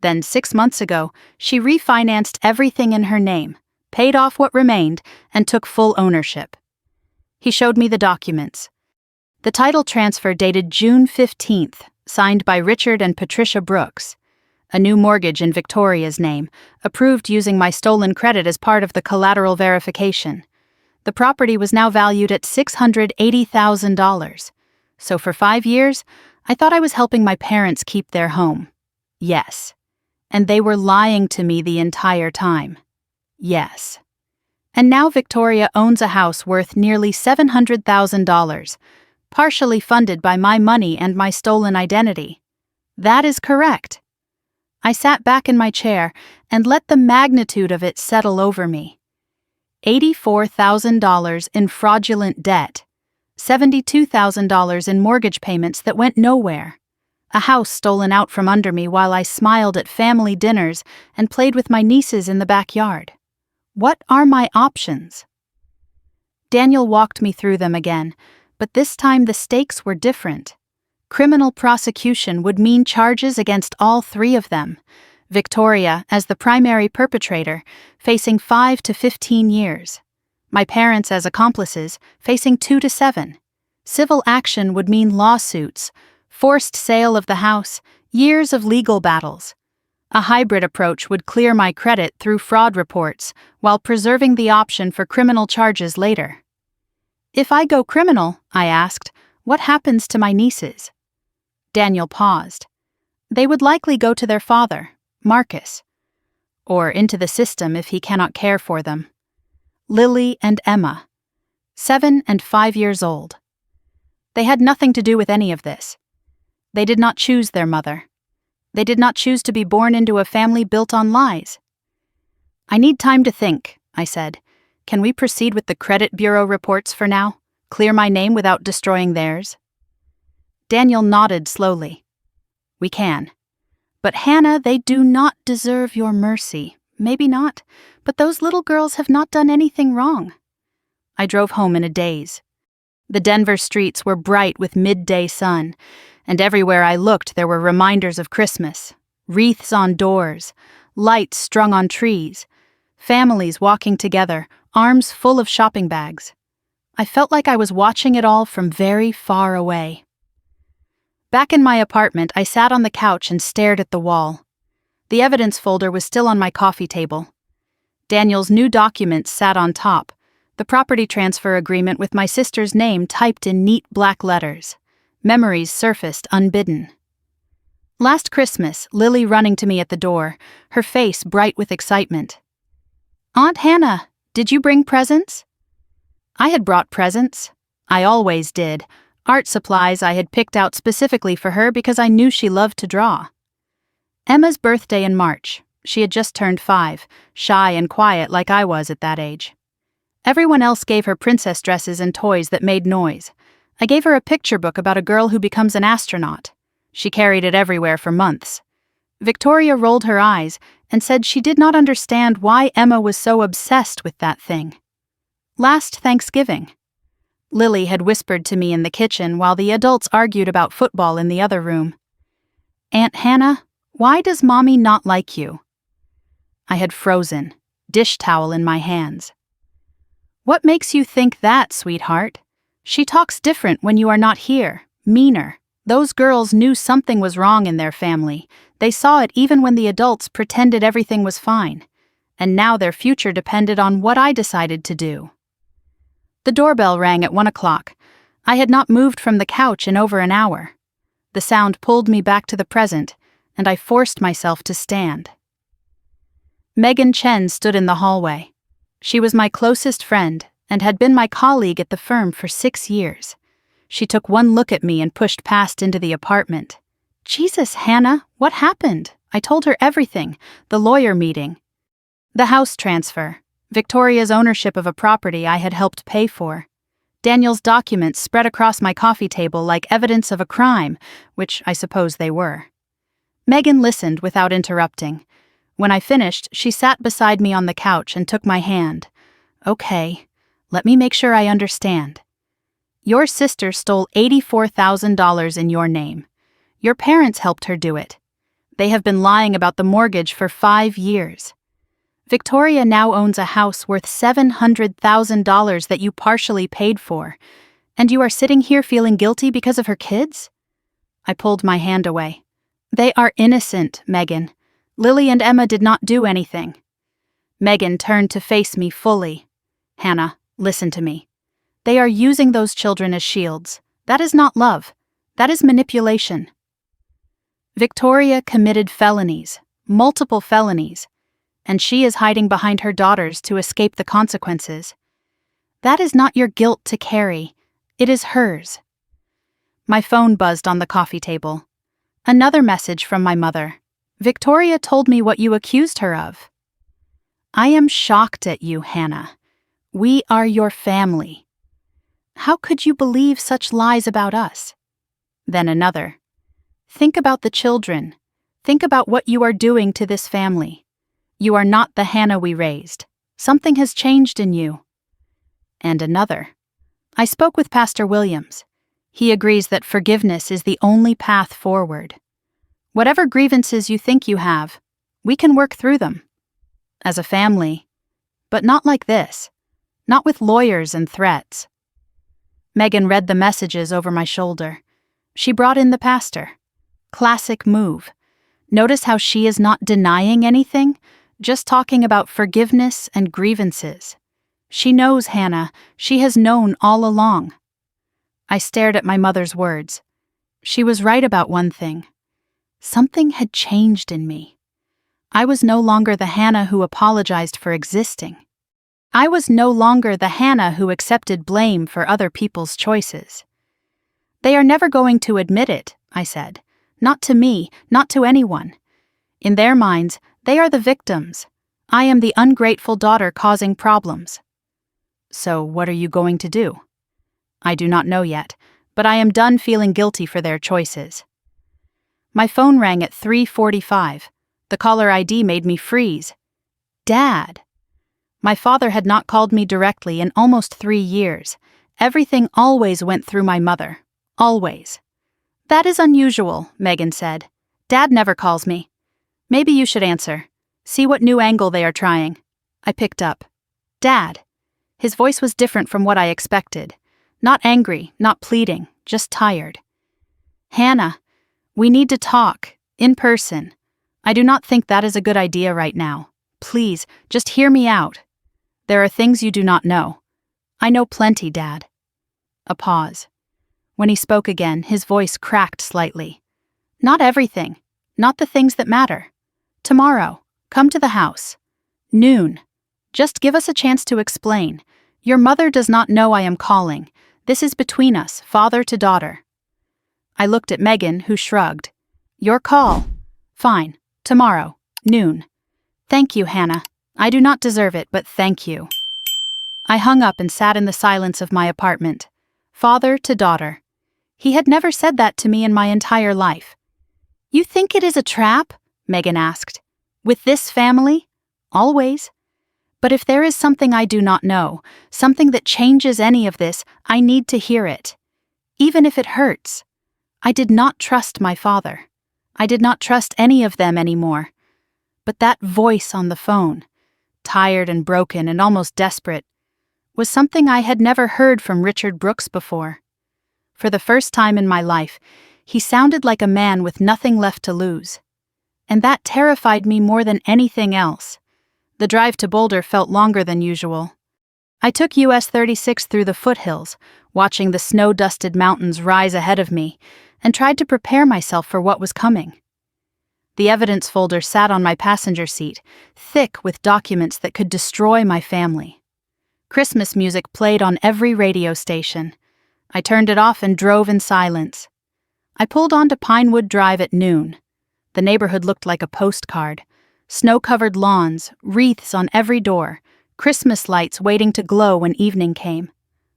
Then 6 months ago, she refinanced everything in her name, paid off what remained, and took full ownership." He showed me the documents. The title transfer dated June 15th, signed by Richard and Patricia Brooks. A new mortgage in Victoria's name, approved using my stolen credit as part of the collateral verification. The property was now valued at $680,000. So for 5 years, I thought I was helping my parents keep their home. Yes. And they were lying to me the entire time. Yes. And now Victoria owns a house worth nearly $700,000, partially funded by my money and my stolen identity. That is correct. I sat back in my chair and let the magnitude of it settle over me. $84,000 in fraudulent debt, $72,000 in mortgage payments that went nowhere, a house stolen out from under me while I smiled at family dinners and played with my nieces in the backyard. What are my options? Daniel walked me through them again, but this time the stakes were different. Criminal prosecution would mean charges against all 3 of them. Victoria, as the primary perpetrator, facing 5 to 15 years. My parents as accomplices, facing 2 to 7. Civil action would mean lawsuits, forced sale of the house, years of legal battles. A hybrid approach would clear my credit through fraud reports while preserving the option for criminal charges later. If I go criminal, I asked, what happens to my nieces? Daniel paused. They would likely go to their father, Marcus, or into the system if he cannot care for them. Lily and Emma, 7 and 5 years old. They had nothing to do with any of this. They did not choose their mother. They did not choose to be born into a family built on lies. I need time to think, I said. Can we proceed with the credit bureau reports for now? Clear my name without destroying theirs? Daniel nodded slowly. We can. But Hannah, they do not deserve your mercy. Maybe not, but those little girls have not done anything wrong. I drove home in a daze. The Denver streets were bright with midday sun, and everywhere I looked there were reminders of Christmas, wreaths on doors, lights strung on trees, families walking together, arms full of shopping bags. I felt like I was watching it all from very far away. Back in my apartment, I sat on the couch and stared at the wall. The evidence folder was still on my coffee table. Daniel's new documents sat on top, the property transfer agreement with my sister's name typed in neat black letters. Memories surfaced unbidden. Last Christmas, Lily running to me at the door, her face bright with excitement. "Aunt Hannah, Did you bring presents?" I had brought presents. I always did. Art supplies I had picked out specifically for her because I knew she loved to draw. Emma's birthday in March. She had just turned 5, shy and quiet like I was at that age. Everyone else gave her princess dresses and toys that made noise. I gave her a picture book about a girl who becomes an astronaut. She carried it everywhere for months. Victoria rolled her eyes and said she did not understand why Emma was so obsessed with that thing. Last Thanksgiving. Lily had whispered to me in the kitchen while the adults argued about football in the other room. "Aunt Hannah, why does Mommy not like you?" I had frozen, dish towel in my hands. "What makes you think that, sweetheart? She talks different when you are not here, meaner. Those girls knew something was wrong in their family. They saw it even when the adults pretended everything was fine. And now their future depended on what I decided to do." The doorbell rang at 1 o'clock. I had not moved from the couch in over an hour. The sound pulled me back to the present, and I forced myself to stand. Megan Chen stood in the hallway. She was my closest friend and had been my colleague at the firm for 6 years. She took one look at me and pushed past into the apartment. "Jesus, Hannah, what happened?" I told her everything, the lawyer meeting, the house transfer, Victoria's ownership of a property I had helped pay for, Daniel's documents spread across my coffee table like evidence of a crime, which I suppose they were. Megan listened without interrupting. When I finished, she sat beside me on the couch and took my hand. "Okay, let me make sure I understand. Your sister stole $84,000 in your name. Your parents helped her do it. They have been lying about the mortgage for 5 years. Victoria now owns a house worth $700,000 that you partially paid for, and you are sitting here feeling guilty because of her kids?" I pulled my hand away. "They are innocent, Megan. Lily and Emma did not do anything." Megan turned to face me fully. "Hannah, listen to me. They are using those children as shields. That is not love. That is manipulation. Victoria committed felonies, multiple felonies, and she is hiding behind her daughters to escape the consequences. That is not your guilt to carry. It is hers." My phone buzzed on the coffee table. Another message from my mother. "Victoria told me what you accused her of." "I am shocked at you, Hannah. We are your family. How could you believe such lies about us?" Then another. "Think about the children. Think about what you are doing to this family. You are not the Hannah we raised. Something has changed in you." And another. "I spoke with Pastor Williams. He agrees that forgiveness is the only path forward. Whatever grievances you think you have, we can work through them. As a family. But not like this. Not with lawyers and threats." Megan read the messages over my shoulder. She brought in the pastor. Classic move. Notice how she is not denying anything, just talking about forgiveness and grievances. She knows, Hannah. She has known all along. I stared at my mother's words. She was right about one thing. Something had changed in me. I was no longer the Hannah who apologized for existing. I was no longer the Hannah who accepted blame for other people's choices. "They are never going to admit it," I said. "Not to me, not to anyone. In their minds, they are the victims. I am the ungrateful daughter causing problems." "So what are you going to do?" "I do not know yet, but I am done feeling guilty for their choices." My phone rang at 3:45. The caller ID made me freeze. Dad. My father had not called me directly in almost 3 years. Everything always went through my mother. Always. "That is unusual," Megan said. "Dad never calls me." "Maybe you should answer. See what new angle they are trying." I picked up. "Dad." His voice was different from what I expected. Not angry, not pleading, just tired. "Hannah, we need to talk, in person. I do not think that is a good idea right now. Please, just hear me out. There are things you do not know. I know plenty, Dad." A pause. When he spoke again, his voice cracked slightly. "Not everything. Not the things that matter. Tomorrow, come to the house. Noon. Just give us a chance to explain. Your mother does not know I am calling. This is between us, father to daughter." I looked at Megan, who shrugged. "Your call. Fine. Tomorrow, noon." "Thank you, Hannah. I do not deserve it, but thank you." I hung up and sat in the silence of my apartment. Father to daughter. He had never said that to me in my entire life. "You think it is a trap?" Megan asked. "With this family? Always. But if there is something I do not know, something that changes any of this, I need to hear it. Even if it hurts." I did not trust my father. I did not trust any of them anymore. But that voice on the phone, tired and broken and almost desperate, was something I had never heard from Richard Brooks before. For the first time in my life, he sounded like a man with nothing left to lose. And that terrified me more than anything else. The drive to Boulder felt longer than usual. I took US 36 through the foothills, watching the snow-dusted mountains rise ahead of me, and tried to prepare myself for what was coming. The evidence folder sat on my passenger seat, thick with documents that could destroy my family. Christmas music played on every radio station. I turned it off and drove in silence. I pulled onto Pinewood Drive at noon. The neighborhood looked like a postcard. Snow-covered lawns, wreaths on every door, Christmas lights waiting to glow when evening came.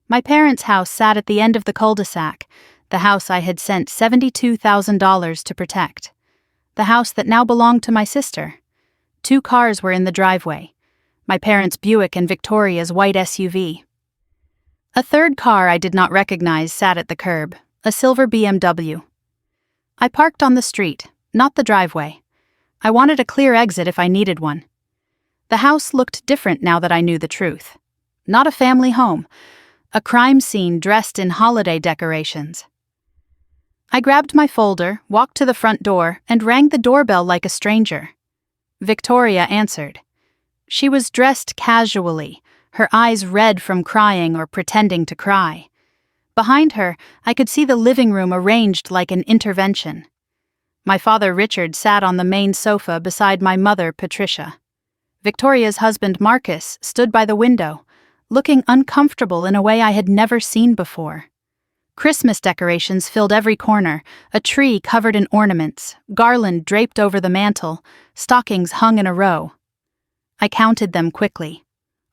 My parents' house sat at the end of the cul-de-sac, the house I had sent $72,000 to protect. The house that now belonged to my sister. 2 cars were in the driveway. My parents' Buick and Victoria's white SUV. A third car I did not recognize sat at the curb, a silver BMW. I parked on the street, not the driveway. I wanted a clear exit if I needed one. The house looked different now that I knew the truth. Not a family home, a crime scene dressed in holiday decorations. I grabbed my folder, walked to the front door, and rang the doorbell like a stranger. Victoria answered. She was dressed casually, her eyes red from crying or pretending to cry. Behind her, I could see the living room arranged like an intervention. My father Richard sat on the main sofa beside my mother Patricia. Victoria's husband Marcus stood by the window, looking uncomfortable in a way I had never seen before. Christmas decorations filled every corner, a tree covered in ornaments, garland draped over the mantel, stockings hung in a row. I counted them quickly.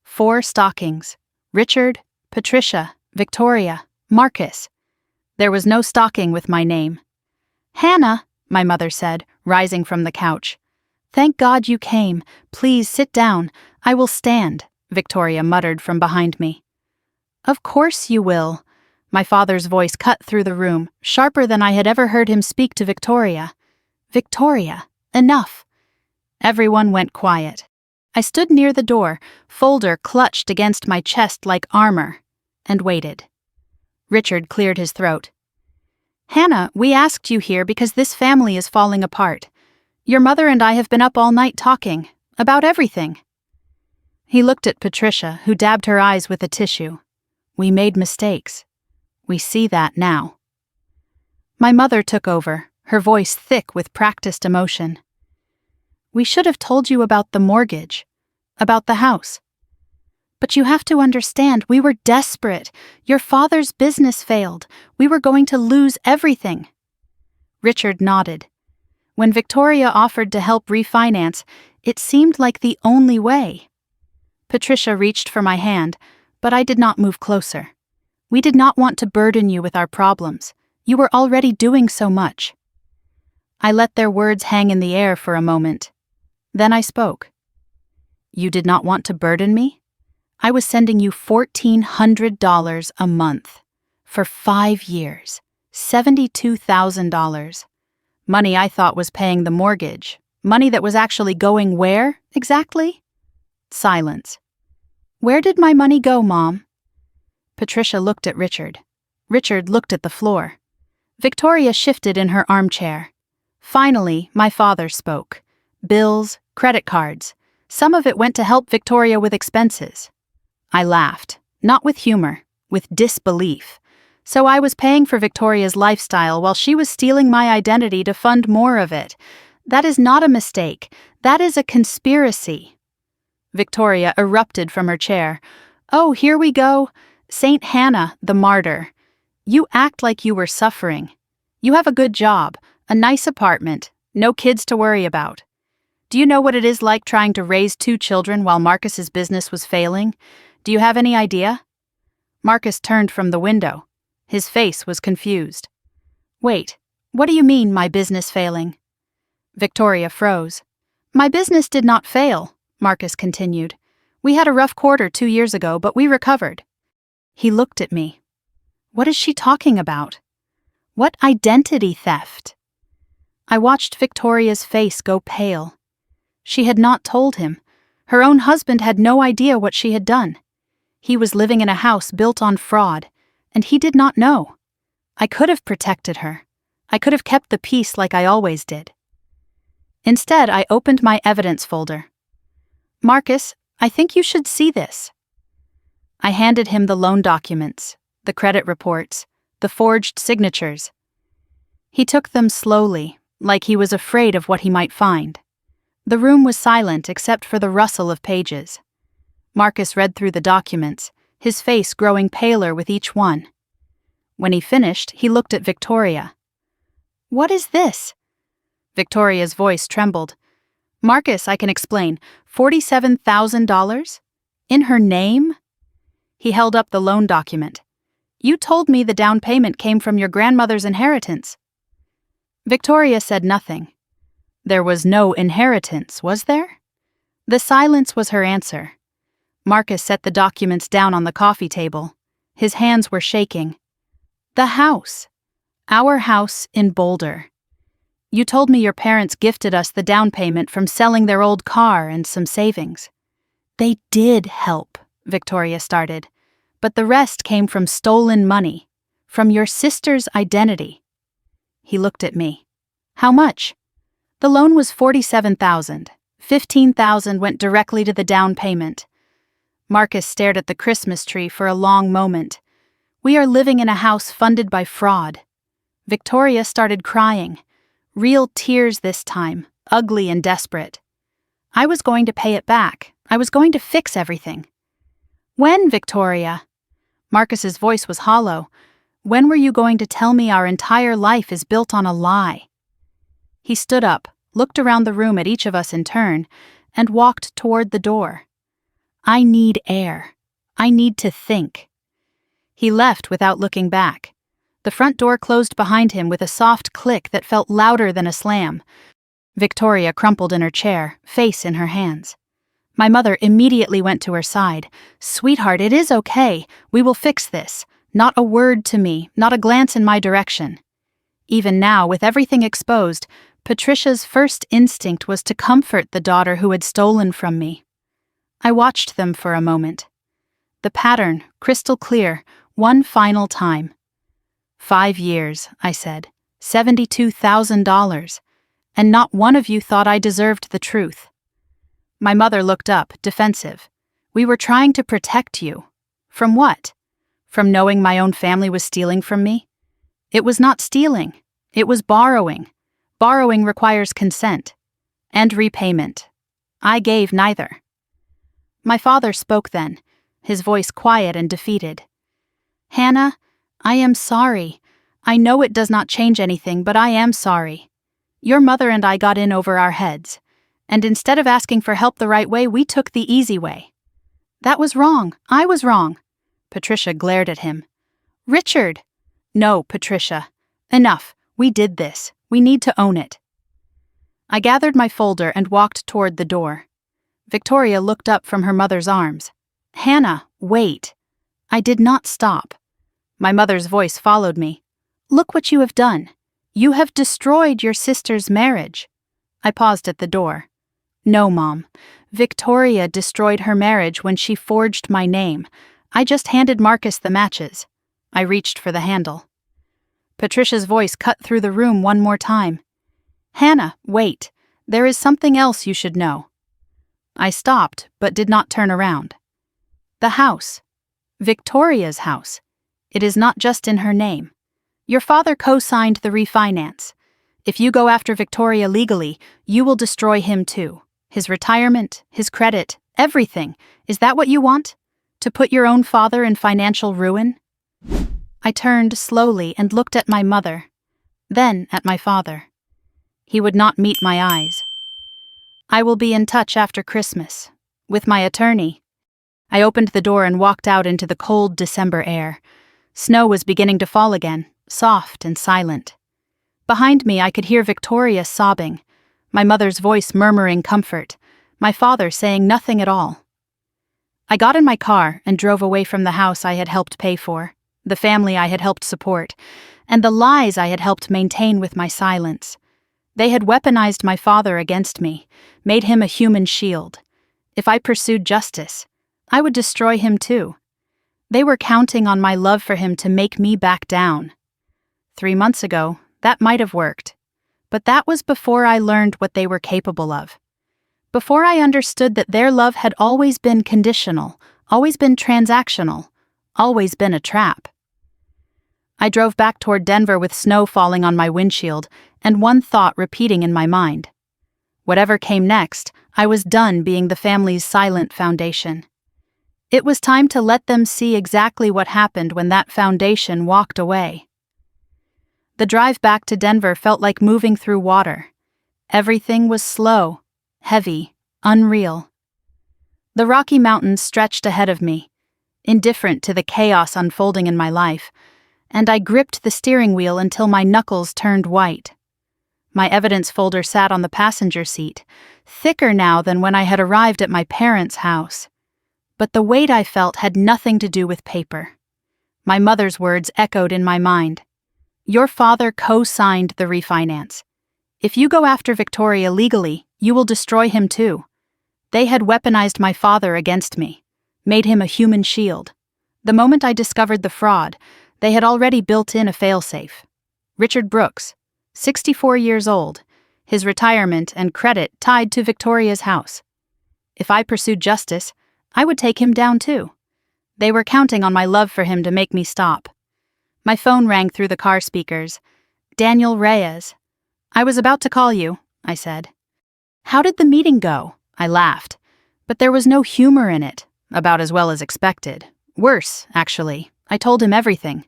4 stockings. Richard, Patricia, Victoria, Marcus. There was no stocking with my name. "Hannah," my mother said, rising from the couch. "Thank God you came. Please sit down. I will stand," Victoria muttered from behind me. "Of course you will." My father's voice cut through the room, sharper than I had ever heard him speak to Victoria. "Victoria, enough." Everyone went quiet. I stood near the door, folder clutched against my chest like armor, and waited. Richard cleared his throat. "Hannah, we asked you here because this family is falling apart. Your mother and I have been up all night talking, about everything." He looked at Patricia, who dabbed her eyes with a tissue. "We made mistakes. We see that now." My mother took over, her voice thick with practiced emotion. "We should have told you about the mortgage, about the house. But you have to understand, we were desperate. Your father's business failed. We were going to lose everything." Richard nodded. When Victoria offered to help refinance, it seemed like the only way. Patricia reached for my hand, but I did not move closer. We did not want to burden you with our problems. You were already doing so much. I let their words hang in the air for a moment. Then I spoke. "You did not want to burden me? I was sending you $1,400 a month. For 5 years. $72,000. Money I thought was paying the mortgage. Money that was actually going where, exactly?" Silence. "Where did my money go, Mom?" Patricia looked at Richard. Richard looked at the floor. Victoria shifted in her armchair. Finally, my father spoke. Bills, credit cards. Some of it went to help Victoria with expenses. I laughed, not with humor, with disbelief. So I was paying for Victoria's lifestyle while she was stealing my identity to fund more of it. That is not a mistake. That is a conspiracy. Victoria erupted from her chair. "Oh, here we go. Saint Hannah, the martyr. You act like you were suffering. You have a good job, a nice apartment, no kids to worry about. Do you know what it is like trying to raise 2 children while Marcus's business was failing? Do you have any idea?" Marcus turned from the window. His face was confused. "Wait, what do you mean, my business failing?" Victoria froze. "My business did not fail," Marcus continued. "We had a rough quarter 2 years ago, but we recovered." He looked at me. What is she talking about? What identity theft? I watched Victoria's face go pale. She had not told him. Her own husband had no idea what she had done. He was living in a house built on fraud, and he did not know. I could have protected her. I could have kept the peace like I always did. Instead, I opened my evidence folder. "Marcus, I think you should see this." I handed him the loan documents, the credit reports, the forged signatures. He took them slowly, like he was afraid of what he might find. The room was silent except for the rustle of pages. Marcus read through the documents, his face growing paler with each one. When he finished, he looked at Victoria. "What is this?" Victoria's voice trembled. "Marcus, I can explain. $47,000? In her name?" He held up the loan document. "You told me the down payment came from your grandmother's inheritance." Victoria said nothing. There was no inheritance, was there? The silence was her answer. Marcus set the documents down on the coffee table. His hands were shaking. "The house. Our house in Boulder. You told me your parents gifted us the down payment from selling their old car and some savings." "They did help," Victoria started, "but the rest came from stolen money, from your sister's identity." He looked at me. "How much?" "The loan was $47,000. $15,000 went directly to the down payment." Marcus stared at the Christmas tree for a long moment. "We are living in a house funded by fraud." Victoria started crying. Real tears this time, ugly and desperate. I was going to pay it back. I was going to fix everything. "When, Victoria?" Marcus's voice was hollow. "When were you going to tell me our entire life is built on a lie?" He stood up, looked around the room at each of us in turn, and walked toward the door. "I need air. I need to think." He left without looking back. The front door closed behind him with a soft click that felt louder than a slam. Victoria crumpled in her chair, face in her hands. My mother immediately went to her side. "Sweetheart, it is okay. We will fix this. Not a word to me, not a glance in my direction." Even now, with everything exposed, Patricia's first instinct was to comfort the daughter who had stolen from me. I watched them for a moment. The pattern, crystal clear, one final time. 5 years, I said. $72,000. And not one of you thought I deserved the truth. My mother looked up, defensive. "We were trying to protect you." From what? From knowing my own family was stealing from me? It was not stealing. It was borrowing. Borrowing requires consent. And repayment. I gave neither. My father spoke then, his voice quiet and defeated. "Hannah, I am sorry. I know it does not change anything, but I am sorry. Your mother and I got in over our heads, and instead of asking for help the right way, we took the easy way." "That was wrong. I was wrong." Patricia glared at him. "Richard!" "No, Patricia. Enough. We did this. We need to own it." I gathered my folder and walked toward the door. Victoria looked up from her mother's arms. "Hannah, wait." I did not stop. My mother's voice followed me. "Look what you have done. You have destroyed your sister's marriage." I paused at the door. "No, Mom. Victoria destroyed her marriage when she forged my name. I just handed Marcus the matches." I reached for the handle. Patricia's voice cut through the room one more time. "Hannah, wait. There is something else you should know." I stopped, but did not turn around. "The house. Victoria's house. It is not just in her name. Your father co-signed the refinance. If you go after Victoria legally, you will destroy him too. His retirement, his credit, Everything. Is that what you want? To put your own father in financial ruin? I turned slowly and looked at my mother, then at my father. He would not meet my eyes. I will be in touch after Christmas, with my attorney. I opened the door and walked out into the cold December air. Snow was beginning to fall again, soft and silent. Behind me I could hear Victoria sobbing, my mother's voice murmuring comfort, my father saying nothing at all. I got in my car and drove away from the house I had helped pay for, the family I had helped support, and the lies I had helped maintain with my silence. They had weaponized my father against me, made him a human shield. If I pursued justice, I would destroy him too. They were counting on my love for him to make me back down. 3 months ago, that might have worked. But that was before I learned what they were capable of. Before I understood that their love had always been conditional, always been transactional, always been a trap. I drove back toward Denver with snow falling on my windshield and one thought repeating in my mind. Whatever came next, I was done being the family's silent foundation. It was time to let them see exactly what happened when that foundation walked away. The drive back to Denver felt like moving through water. Everything was slow, heavy, unreal. The Rocky Mountains stretched ahead of me, indifferent to the chaos unfolding in my life, and I gripped the steering wheel until my knuckles turned white. My evidence folder sat on the passenger seat, thicker now than when I had arrived at my parents' house. But the weight I felt had nothing to do with paper. My mother's words echoed in my mind. Your father co-signed the refinance. If you go after Victoria legally, you will destroy him too. They had weaponized my father against me, made him a human shield. The moment I discovered the fraud, they had already built in a failsafe. Richard Brooks, 64 years old, his retirement and credit tied to Victoria's house. If I pursued justice, I would take him down too. They were counting on my love for him to make me stop. My phone rang through the car speakers. Daniel Reyes. I was about to call you, I said. How did the meeting go? I laughed. But there was no humor in it, about as well as expected. Worse, actually. I told him everything.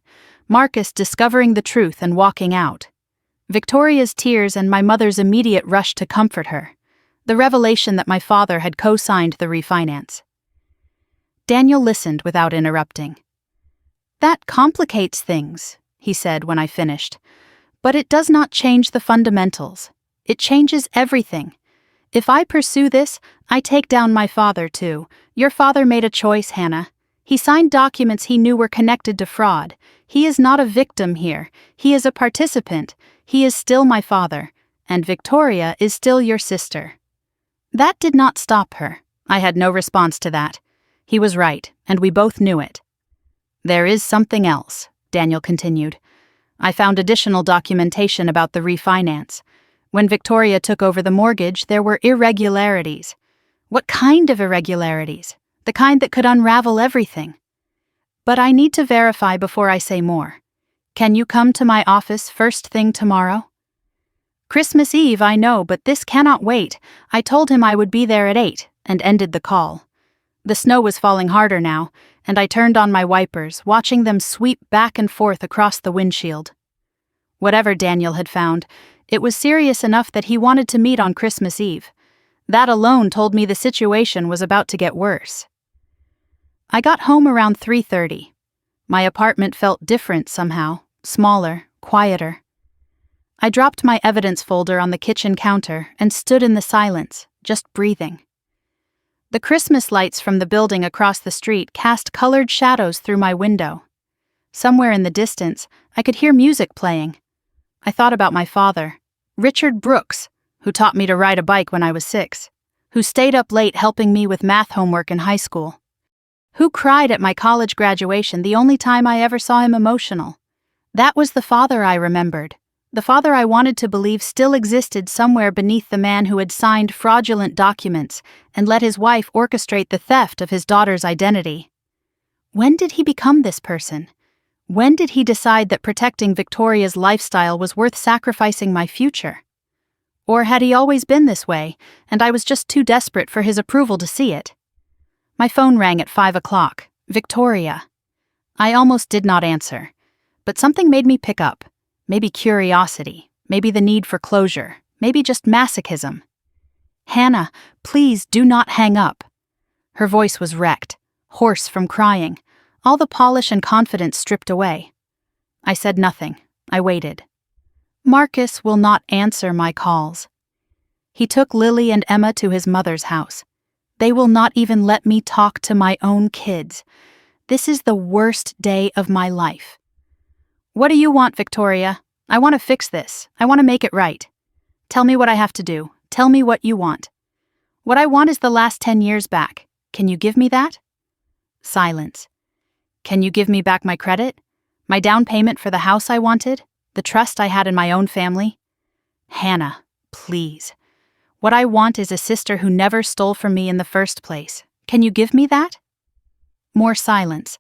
Marcus discovering the truth and walking out. Victoria's tears and my mother's immediate rush to comfort her. The revelation that my father had co-signed the refinance. Daniel listened without interrupting. That complicates things, he said when I finished. But it does not change the fundamentals. It changes everything. If I pursue this, I take down my father too. Your father made a choice, Hannah. He signed documents he knew were connected to fraud. He is not a victim here. He is a participant. He is still my father. And Victoria is still your sister. That did not stop her. I had no response to that. He was right, and we both knew it. There is something else, Daniel continued. I found additional documentation about the refinance. When Victoria took over the mortgage, there were irregularities. What kind of irregularities? The kind that could unravel everything. But I need to verify before I say more. Can you come to my office first thing tomorrow? Christmas Eve, I know, but this cannot wait. I told him I would be there at 8 and ended the call. The snow was falling harder now, and I turned on my wipers, watching them sweep back and forth across the windshield. Whatever Daniel had found, it was serious enough that he wanted to meet on Christmas Eve. That alone told me the situation was about to get worse. I got home around 3:30. My apartment felt different somehow, smaller, quieter. I dropped my evidence folder on the kitchen counter and stood in the silence, just breathing. The Christmas lights from the building across the street cast colored shadows through my window. Somewhere in the distance, I could hear music playing. I thought about my father, Richard Brooks, who taught me to ride a bike when I was 6, who stayed up late helping me with math homework in high school, who cried at my college graduation the only time I ever saw him emotional. That was the father I remembered, the father I wanted to believe still existed somewhere beneath the man who had signed fraudulent documents and let his wife orchestrate the theft of his daughter's identity. When did he become this person? When did he decide that protecting Victoria's lifestyle was worth sacrificing my future? Or had he always been this way, and I was just too desperate for his approval to see it? My phone rang at 5 o'clock. Victoria. I almost did not answer, but something made me pick up. Maybe curiosity, maybe the need for closure, maybe just masochism. Hannah, please do not hang up. Her voice was wrecked, hoarse from crying, all the polish and confidence stripped away. I said nothing. I waited. Marcus will not answer my calls. He took Lily and Emma to his mother's house. They will not even let me talk to my own kids. This is the worst day of my life. What do you want, Victoria? I want to fix this. I want to make it right. Tell me what I have to do. Tell me what you want. What I want is the last 10 years back. Can you give me that? Silence. Can you give me back my credit? My down payment for the house I wanted? The trust I had in my own family? Hannah, please. What I want is a sister who never stole from me in the first place. Can you give me that? More silence.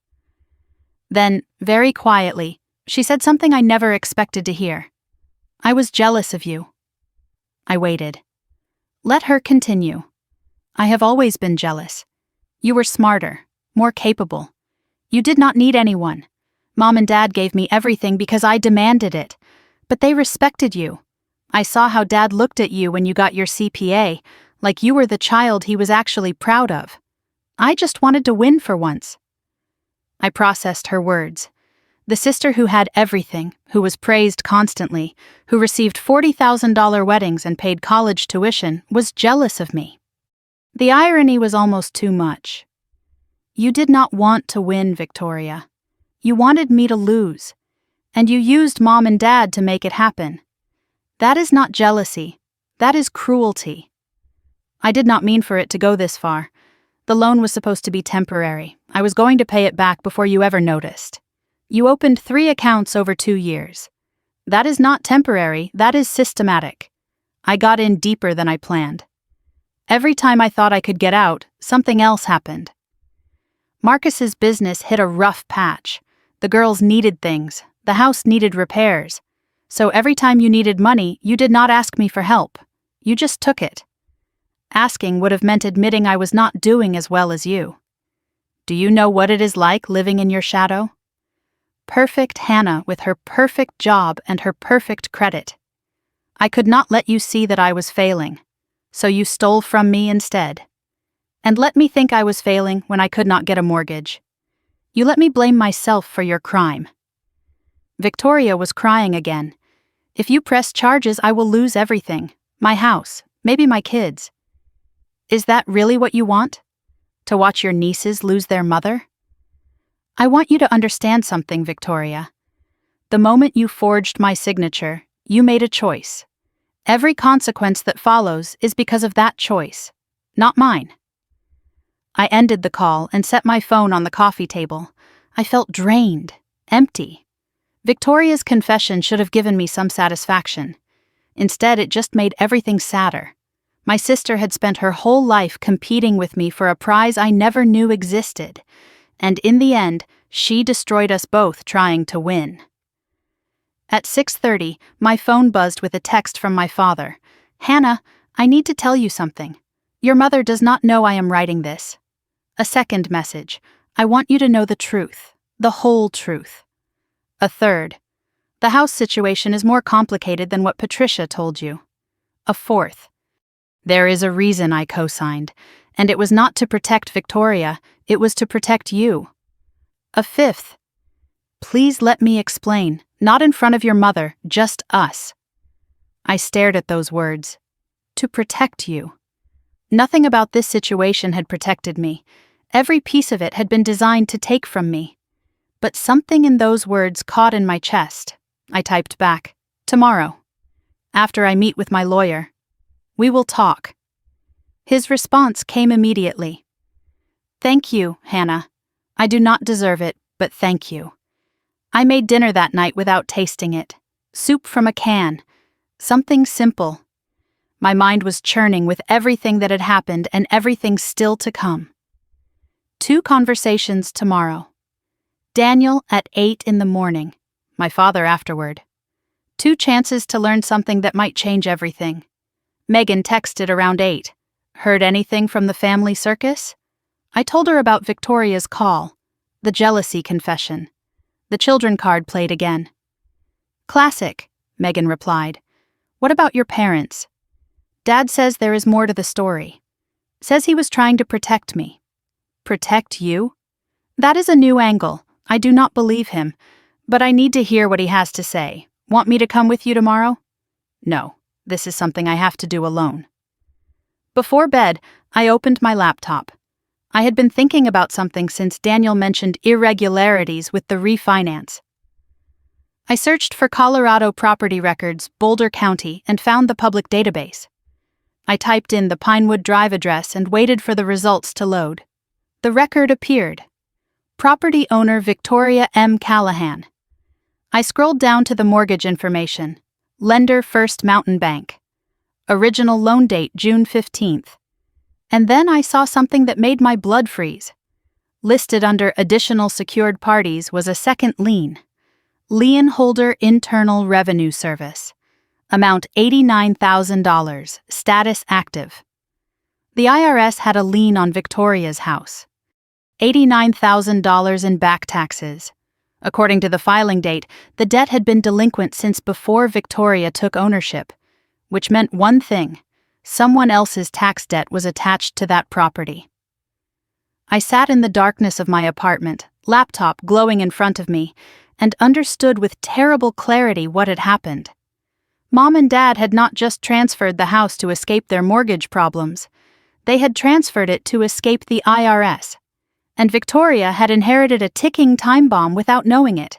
Then, very quietly, she said something I never expected to hear. I was jealous of you. I waited. Let her continue. I have always been jealous. You were smarter, more capable. You did not need anyone. Mom and Dad gave me everything because I demanded it. But they respected you. I saw how Dad looked at you when you got your CPA, like you were the child he was actually proud of. I just wanted to win for once. I processed her words. The sister who had everything, who was praised constantly, who received $40,000 weddings and paid college tuition, was jealous of me. The irony was almost too much. You did not want to win, Victoria. You wanted me to lose. And you used Mom and Dad to make it happen. That is not jealousy. That is cruelty. I did not mean for it to go this far. The loan was supposed to be temporary. I was going to pay it back before you ever noticed. You opened 3 accounts over 2 years. That is not temporary, that is systematic. I got in deeper than I planned. Every time I thought I could get out, something else happened. Marcus's business hit a rough patch. The girls needed things. The house needed repairs. So every time you needed money, you did not ask me for help. You just took it. Asking would have meant admitting I was not doing as well as you. Do you know what it is like living in your shadow? Perfect Hannah with her perfect job and her perfect credit. I could not let you see that I was failing, so you stole from me instead. And let me think I was failing when I could not get a mortgage. You let me blame myself for your crime. Victoria was crying again. If you press charges, I will lose everything. My house, maybe my kids. Is that really what you want? To watch your nieces lose their mother? I want you to understand something, Victoria. The moment you forged my signature, you made a choice. Every consequence that follows is because of that choice, not mine. I ended the call and set my phone on the coffee table. I felt drained, empty. Victoria's confession should have given me some satisfaction. Instead, it just made everything sadder. My sister had spent her whole life competing with me for a prize I never knew existed, and in the end, she destroyed us both trying to win. At 6:30, my phone buzzed with a text from my father. Hannah, I need to tell you something. Your mother does not know I am writing this. A second message. I want you to know the truth, the whole truth. A third. The house situation is more complicated than what Patricia told you. A fourth. There is a reason I co-signed, and it was not to protect Victoria, it was to protect you. A fifth. Please let me explain, not in front of your mother, just us. I stared at those words. To protect you. Nothing about this situation had protected me. Every piece of it had been designed to take from me. But something in those words caught in my chest. I typed back, tomorrow. After I meet with my lawyer. We will talk. His response came immediately. Thank you, Hannah. I do not deserve it, but thank you. I made dinner that night without tasting it. Soup from a can. Something simple. My mind was churning with everything that had happened and everything still to come. 2 conversations tomorrow. Daniel at 8 in the morning. My father afterward. 2 chances to learn something that might change everything. Megan texted around 8. Heard anything from the family circus? I told her about Victoria's call, the jealousy confession. The children card played again. Classic, Megan replied. What about your parents? Dad says there is more to the story. Says he was trying to protect me. Protect you? That is a new angle. I do not believe him, but I need to hear what he has to say. Want me to come with you tomorrow? No, this is something I have to do alone. Before bed, I opened my laptop. I had been thinking about something since Daniel mentioned irregularities with the refinance. I searched for Colorado property records, Boulder County, and found the public database. I typed in the Pinewood Drive address and waited for the results to load. The record appeared. Property owner Victoria M. Callahan. I scrolled down to the mortgage information. Lender First Mountain Bank. Original loan date June 15th. And then I saw something that made my blood freeze. Listed under additional secured parties was a second lien. Lien holder Internal Revenue Service. Amount $89,000. Status active. The IRS had a lien on Victoria's house. $89,000 in back taxes. According to the filing date, the debt had been delinquent since before Victoria took ownership, which meant one thing: someone else's tax debt was attached to that property. I sat in the darkness of my apartment, laptop glowing in front of me, and understood with terrible clarity what had happened. Mom and Dad had not just transferred the house to escape their mortgage problems. They had transferred it to escape the IRS. And Victoria had inherited a ticking time bomb without knowing it.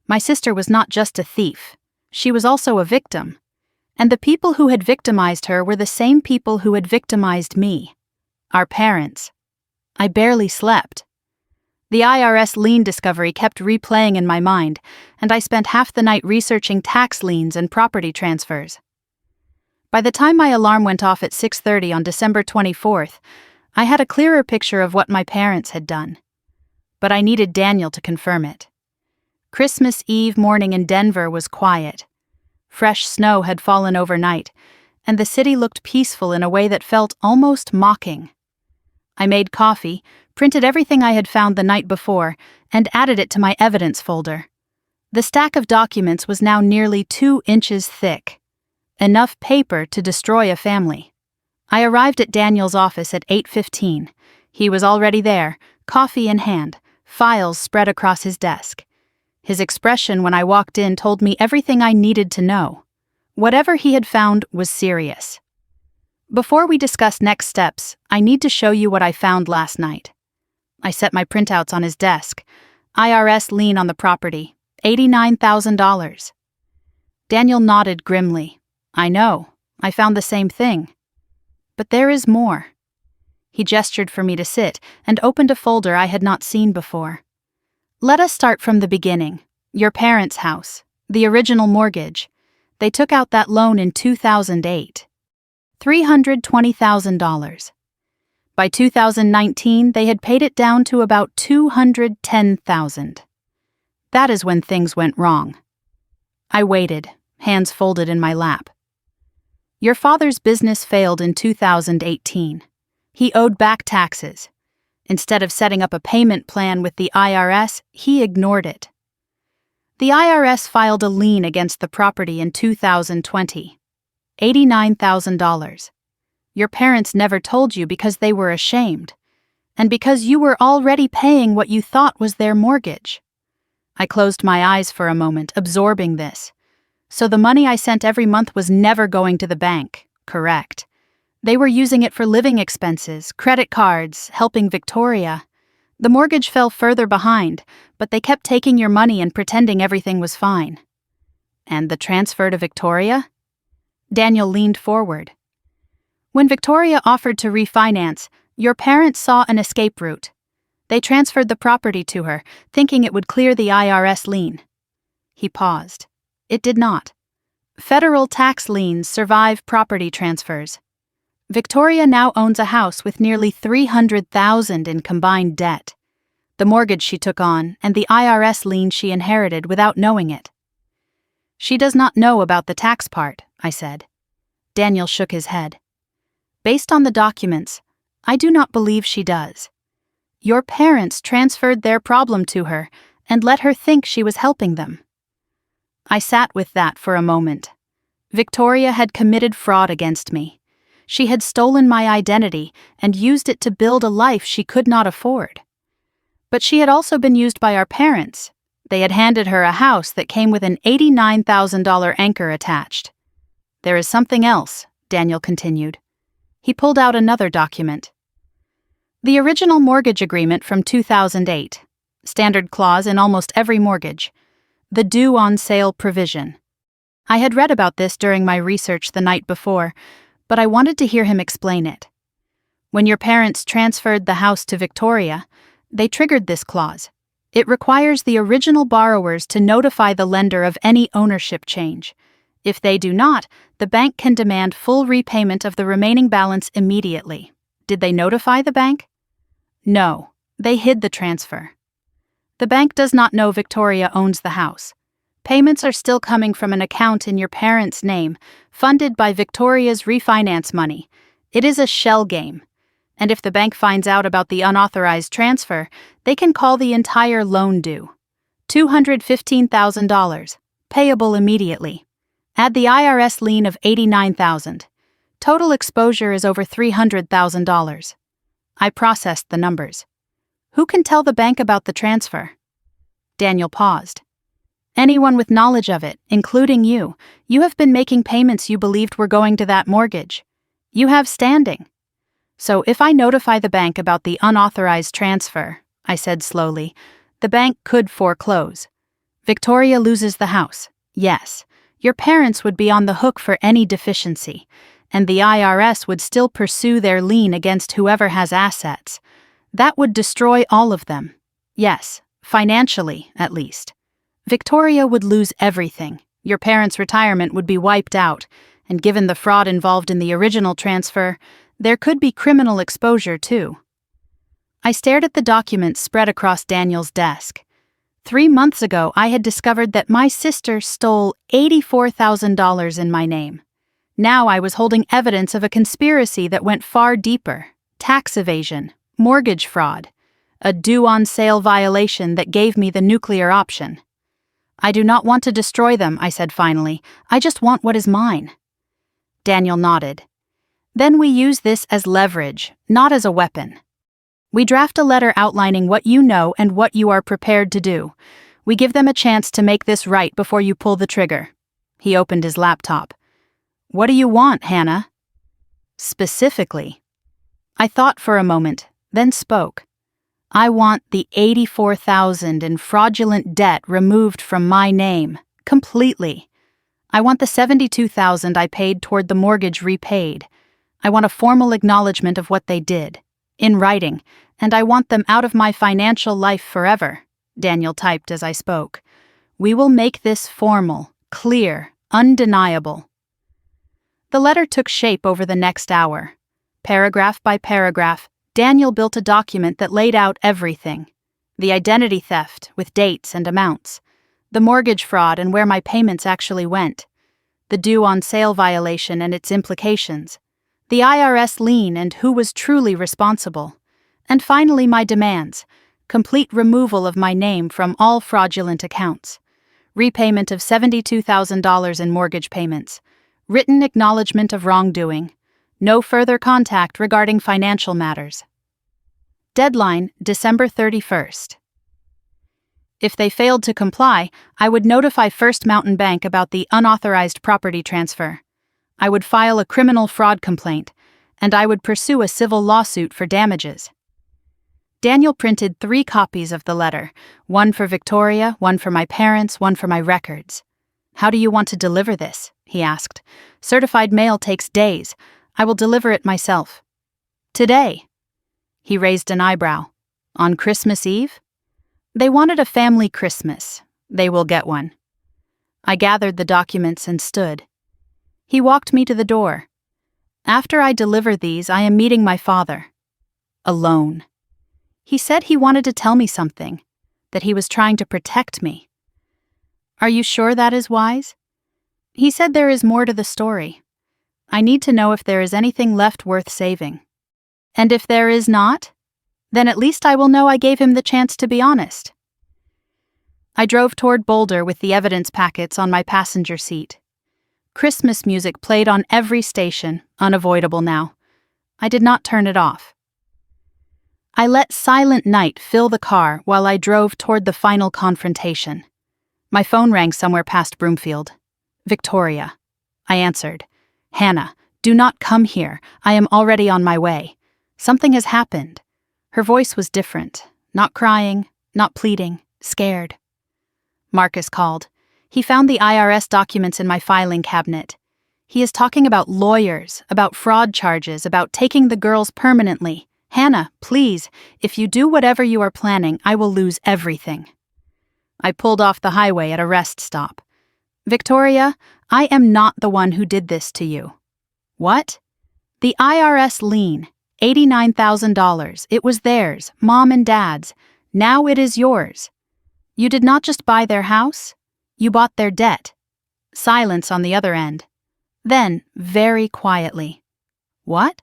My sister was not just a thief. She was also a victim. And the people who had victimized her were the same people who had victimized me. Our parents. I barely slept. The IRS lien discovery kept replaying in my mind, and I spent half the night researching tax liens and property transfers. By the time my alarm went off at 6:30 on December 24th, I had a clearer picture of what my parents had done. But I needed Daniel to confirm it. Christmas Eve morning in Denver was quiet. Fresh snow had fallen overnight, and the city looked peaceful in a way that felt almost mocking. I made coffee, printed everything I had found the night before, and added it to my evidence folder. The stack of documents was now nearly 2 inches thick. Enough paper to destroy a family. I arrived at Daniel's office at 8:15. He was already there, coffee in hand, files spread across his desk. His expression when I walked in told me everything I needed to know. Whatever he had found was serious. Before we discuss next steps, I need to show you what I found last night. I set my printouts on his desk. IRS lien on the property, $89,000. Daniel nodded grimly. I know, I found the same thing. But there is more. He gestured for me to sit and opened a folder I had not seen before. Let us start from the beginning. Your parents' house, the original mortgage. They took out that loan in 2008. $320,000. By 2019, they had paid it down to about $210,000. That is when things went wrong. I waited, hands folded in my lap. Your father's business failed in 2018. He owed back taxes. Instead of setting up a payment plan with the IRS, he ignored it. The IRS filed a lien against the property in 2020. $89,000. Your parents never told you because they were ashamed, and because you were already paying what you thought was their mortgage. I closed my eyes for a moment, absorbing this. So the money I sent every month was never going to the bank, correct? They were using it for living expenses, credit cards, helping Victoria. The mortgage fell further behind, but they kept taking your money and pretending everything was fine. And the transfer to Victoria? Daniel leaned forward. When Victoria offered to refinance, your parents saw an escape route. They transferred the property to her, thinking it would clear the IRS lien. He paused. It did not. Federal tax liens survive property transfers. Victoria now owns a house with nearly $300,000 in combined debt. The mortgage she took on and the IRS lien she inherited without knowing it. She does not know about the tax part, I said. Daniel shook his head. Based on the documents, I do not believe she does. Your parents transferred their problem to her and let her think she was helping them. I sat with that for a moment. Victoria had committed fraud against me. She had stolen my identity and used it to build a life she could not afford. But she had also been used by our parents. They had handed her a house that came with an $89,000 anchor attached. There is something else, Daniel continued. He pulled out another document. The original mortgage agreement from 2008, standard clause in almost every mortgage, the due on sale provision. I had read about this during my research the night before, but I wanted to hear him explain it. When your parents transferred the house to Victoria, they triggered this clause. It requires the original borrowers to notify the lender of any ownership change. If they do not, the bank can demand full repayment of the remaining balance immediately. Did they notify the bank? No, they hid the transfer. The bank does not know Victoria owns the house. Payments are still coming from an account in your parents' name, funded by Victoria's refinance money. It is a shell game. And if the bank finds out about the unauthorized transfer, they can call the entire loan due. $215,000, payable immediately. Add the IRS lien of $89,000. Total exposure is over $300,000. I processed the numbers. Who can tell the bank about the transfer? Daniel paused. Anyone with knowledge of it, including you. You have been making payments you believed were going to that mortgage. You have standing. So if I notify the bank about the unauthorized transfer, I said slowly, the bank could foreclose. Victoria loses the house. Yes, your parents would be on the hook for any deficiency, and the IRS would still pursue their lien against whoever has assets. That would destroy all of them. Yes, financially, at least. Victoria would lose everything. Your parents' retirement would be wiped out, and given the fraud involved in the original transfer, there could be criminal exposure too. I stared at the documents spread across Daniel's desk. 3 months ago, I had discovered that my sister stole $84,000 in my name. Now I was holding evidence of a conspiracy that went far deeper: tax evasion, mortgage fraud, a due-on-sale violation that gave me the nuclear option. I do not want to destroy them, I said finally. I just want what is mine. Daniel nodded. Then we use this as leverage, not as a weapon. We draft a letter outlining what you know and what you are prepared to do. We give them a chance to make this right before you pull the trigger. He opened his laptop. What do you want, Hannah? Specifically. I thought for a moment, then spoke. I want the $84,000 in fraudulent debt removed from my name, completely. I want the $72,000 I paid toward the mortgage repaid. I want a formal acknowledgement of what they did, in writing, and I want them out of my financial life forever, Daniel typed as I spoke. We will make this formal, clear, undeniable. The letter took shape over the next hour. Paragraph by paragraph, Daniel built a document that laid out everything. The identity theft, with dates and amounts. The mortgage fraud and where my payments actually went. The due-on-sale violation and its implications. The IRS lien and who was truly responsible. And finally my demands. Complete removal of my name from all fraudulent accounts. Repayment of $72,000 in mortgage payments. Written acknowledgement of wrongdoing. No further contact regarding financial matters. Deadline, December 31st. If they failed to comply, I would notify First Mountain Bank about the unauthorized property transfer. I would file a criminal fraud complaint, and I would pursue a civil lawsuit for damages. Daniel printed 3 copies of the letter, one for Victoria, one for my parents, one for my records. How do you want to deliver this? He asked. Certified mail takes days. I will deliver it myself. Today. He raised an eyebrow. On Christmas Eve? They wanted a family Christmas. They will get one. I gathered the documents and stood. He walked me to the door. After I deliver these, I am meeting my father. Alone. He said he wanted to tell me something, that he was trying to protect me. Are you sure that is wise? He said there is more to the story. I need to know if there is anything left worth saving. And if there is not? Then at least I will know I gave him the chance to be honest. I drove toward Boulder with the evidence packets on my passenger seat. Christmas music played on every station, unavoidable now. I did not turn it off. I let Silent Night fill the car while I drove toward the final confrontation. My phone rang somewhere past Broomfield. Victoria. I answered. Hannah, do not come here. I am already on my way. Something has happened. Her voice was different. Not crying, not pleading, scared. Marcus called. He found the IRS documents in my filing cabinet. He is talking about lawyers, about fraud charges, about taking the girls permanently. Hannah, please, if you do whatever you are planning, I will lose everything. I pulled off the highway at a rest stop. Victoria, I am not the one who did this to you. What? The IRS lien, $89,000. It was theirs, Mom and Dad's. Now it is yours. You did not just buy their house, you bought their debt. Silence on the other end. Then, very quietly. What?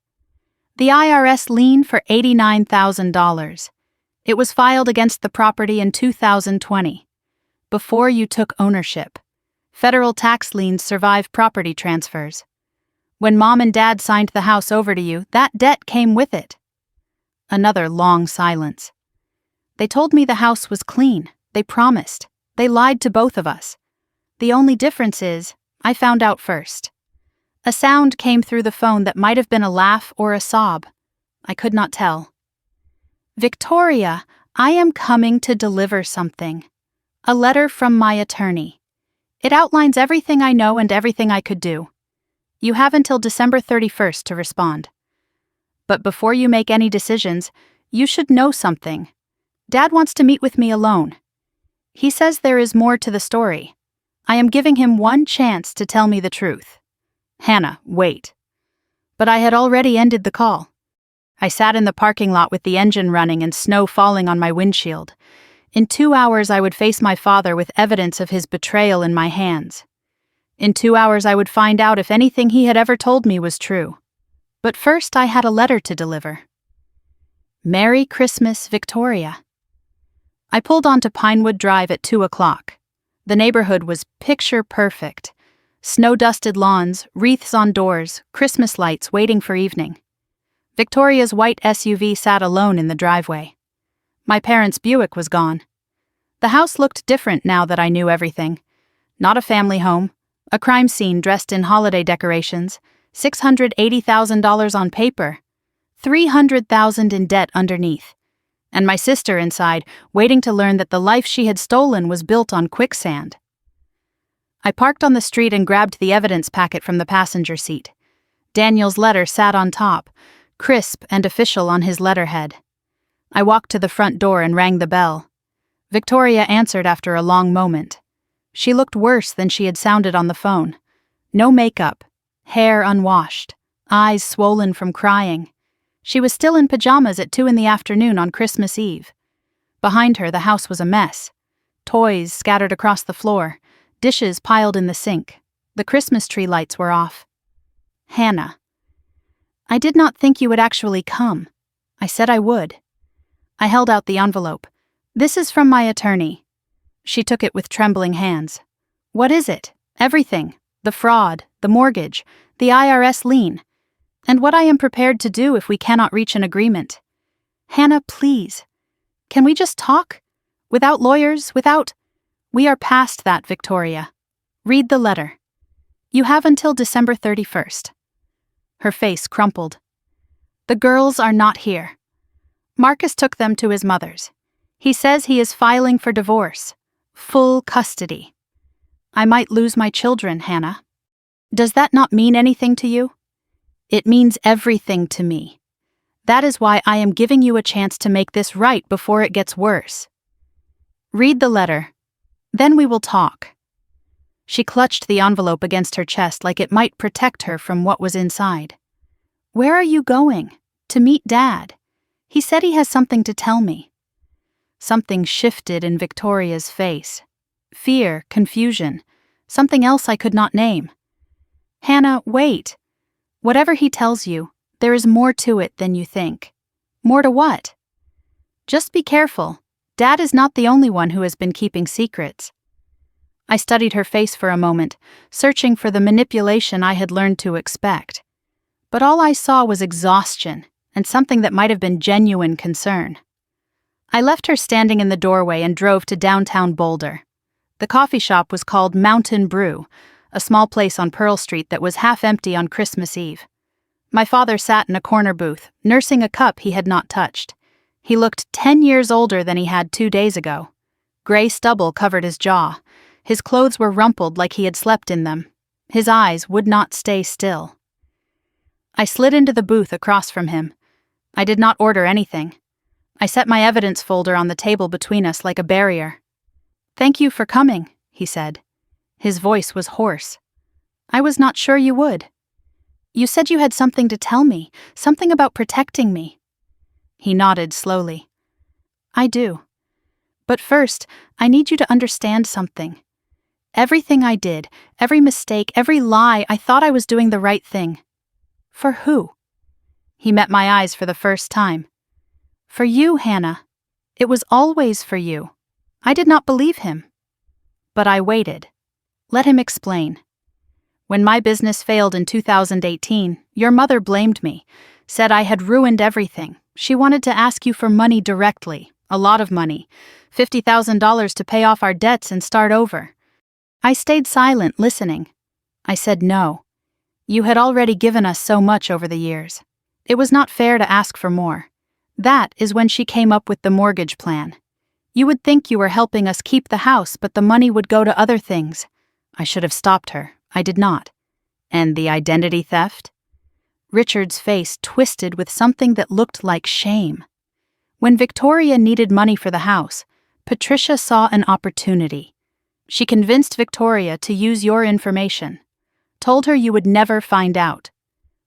The IRS lien for $89,000. It was filed against the property in 2020, before you took ownership. Federal tax liens survive property transfers. When Mom and Dad signed the house over to you, that debt came with it. Another long silence. They told me the house was clean. They promised. They lied to both of us. The only difference is, I found out first. A sound came through the phone that might have been a laugh or a sob. I could not tell. Victoria, I am coming to deliver something. A letter from my attorney. It outlines everything I know and everything I could do. You have until December 31st to respond. But before you make any decisions, you should know something. Dad wants to meet with me alone. He says there is more to the story. I am giving him one chance to tell me the truth. Hannah, wait. But I had already ended the call. I sat in the parking lot with the engine running and snow falling on my windshield. In 2 hours I would face my father with evidence of his betrayal in my hands. In 2 hours I would find out if anything he had ever told me was true. But first I had a letter to deliver. Merry Christmas, Victoria. I pulled onto Pinewood Drive at 2 o'clock. The neighborhood was picture perfect. Snow-dusted lawns, wreaths on doors, Christmas lights waiting for evening. Victoria's white SUV sat alone in the driveway. My parents' Buick was gone. The house looked different now that I knew everything. Not a family home, a crime scene dressed in holiday decorations, $680,000 on paper, $300,000 in debt underneath. And my sister inside, waiting to learn that the life she had stolen was built on quicksand. I parked on the street and grabbed the evidence packet from the passenger seat. Daniel's letter sat on top, crisp and official on his letterhead. I walked to the front door and rang the bell. Victoria answered after a long moment. She looked worse than she had sounded on the phone. No makeup, hair unwashed, eyes swollen from crying. She was still in pajamas at 2 p.m. on Christmas Eve. Behind her, the house was a mess. Toys scattered across the floor, dishes piled in the sink. The Christmas tree lights were off. Hannah. I did not think you would actually come. I said I would. I held out the envelope. This is from my attorney. She took it with trembling hands. What is it? Everything. The fraud, the mortgage, the IRS lien. And what I am prepared to do if we cannot reach an agreement. Hannah, please. Can we just talk? Without lawyers, without... We are past that, Victoria. Read the letter. You have until December 31st. Her face crumpled. The girls are not here. Marcus took them to his mother's. He says he is filing for divorce. Full custody. I might lose my children, Hannah. Does that not mean anything to you? It means everything to me. That is why I am giving you a chance to make this right before it gets worse. Read the letter. Then we will talk. She clutched the envelope against her chest like it might protect her from what was inside. Where are you going? To meet Dad. He said he has something to tell me. Something shifted in Victoria's face. Fear, confusion, something else I could not name. Hannah, wait. Whatever he tells you, there is more to it than you think. More to what? Just be careful. Dad is not the only one who has been keeping secrets. I studied her face for a moment, searching for the manipulation I had learned to expect. But all I saw was exhaustion and something that might have been genuine concern. I left her standing in the doorway and drove to downtown Boulder. The coffee shop was called Mountain Brew, a small place on Pearl Street that was half empty on Christmas Eve. My father sat in a corner booth, nursing a cup he had not touched. He looked 10 years older than he had 2 days ago. Gray stubble covered his jaw. His clothes were rumpled like he had slept in them. His eyes would not stay still. I slid into the booth across from him. I did not order anything. I set my evidence folder on the table between us like a barrier. "Thank you for coming," he said. His voice was hoarse. "I was not sure you would. You said you had something to tell me, something about protecting me." He nodded slowly. "I do. But first, I need you to understand something. Everything I did, every mistake, every lie, I thought I was doing the right thing. For who?" He met my eyes for the first time. "For you, Hannah. It was always for you." I did not believe him. But I waited. Let him explain. "When my business failed in 2018, your mother blamed me, said I had ruined everything. She wanted to ask you for money directly, a lot of money, $50,000 to pay off our debts and start over. I stayed silent, listening. I said no. You had already given us so much over the years. It was not fair to ask for more. That is when she came up with the mortgage plan. You would think you were helping us keep the house, but the money would go to other things. I should have stopped her. I did not. And the identity theft?" Richard's face twisted with something that looked like shame. "When Victoria needed money for the house, Patricia saw an opportunity. She convinced Victoria to use your information, told her you would never find out.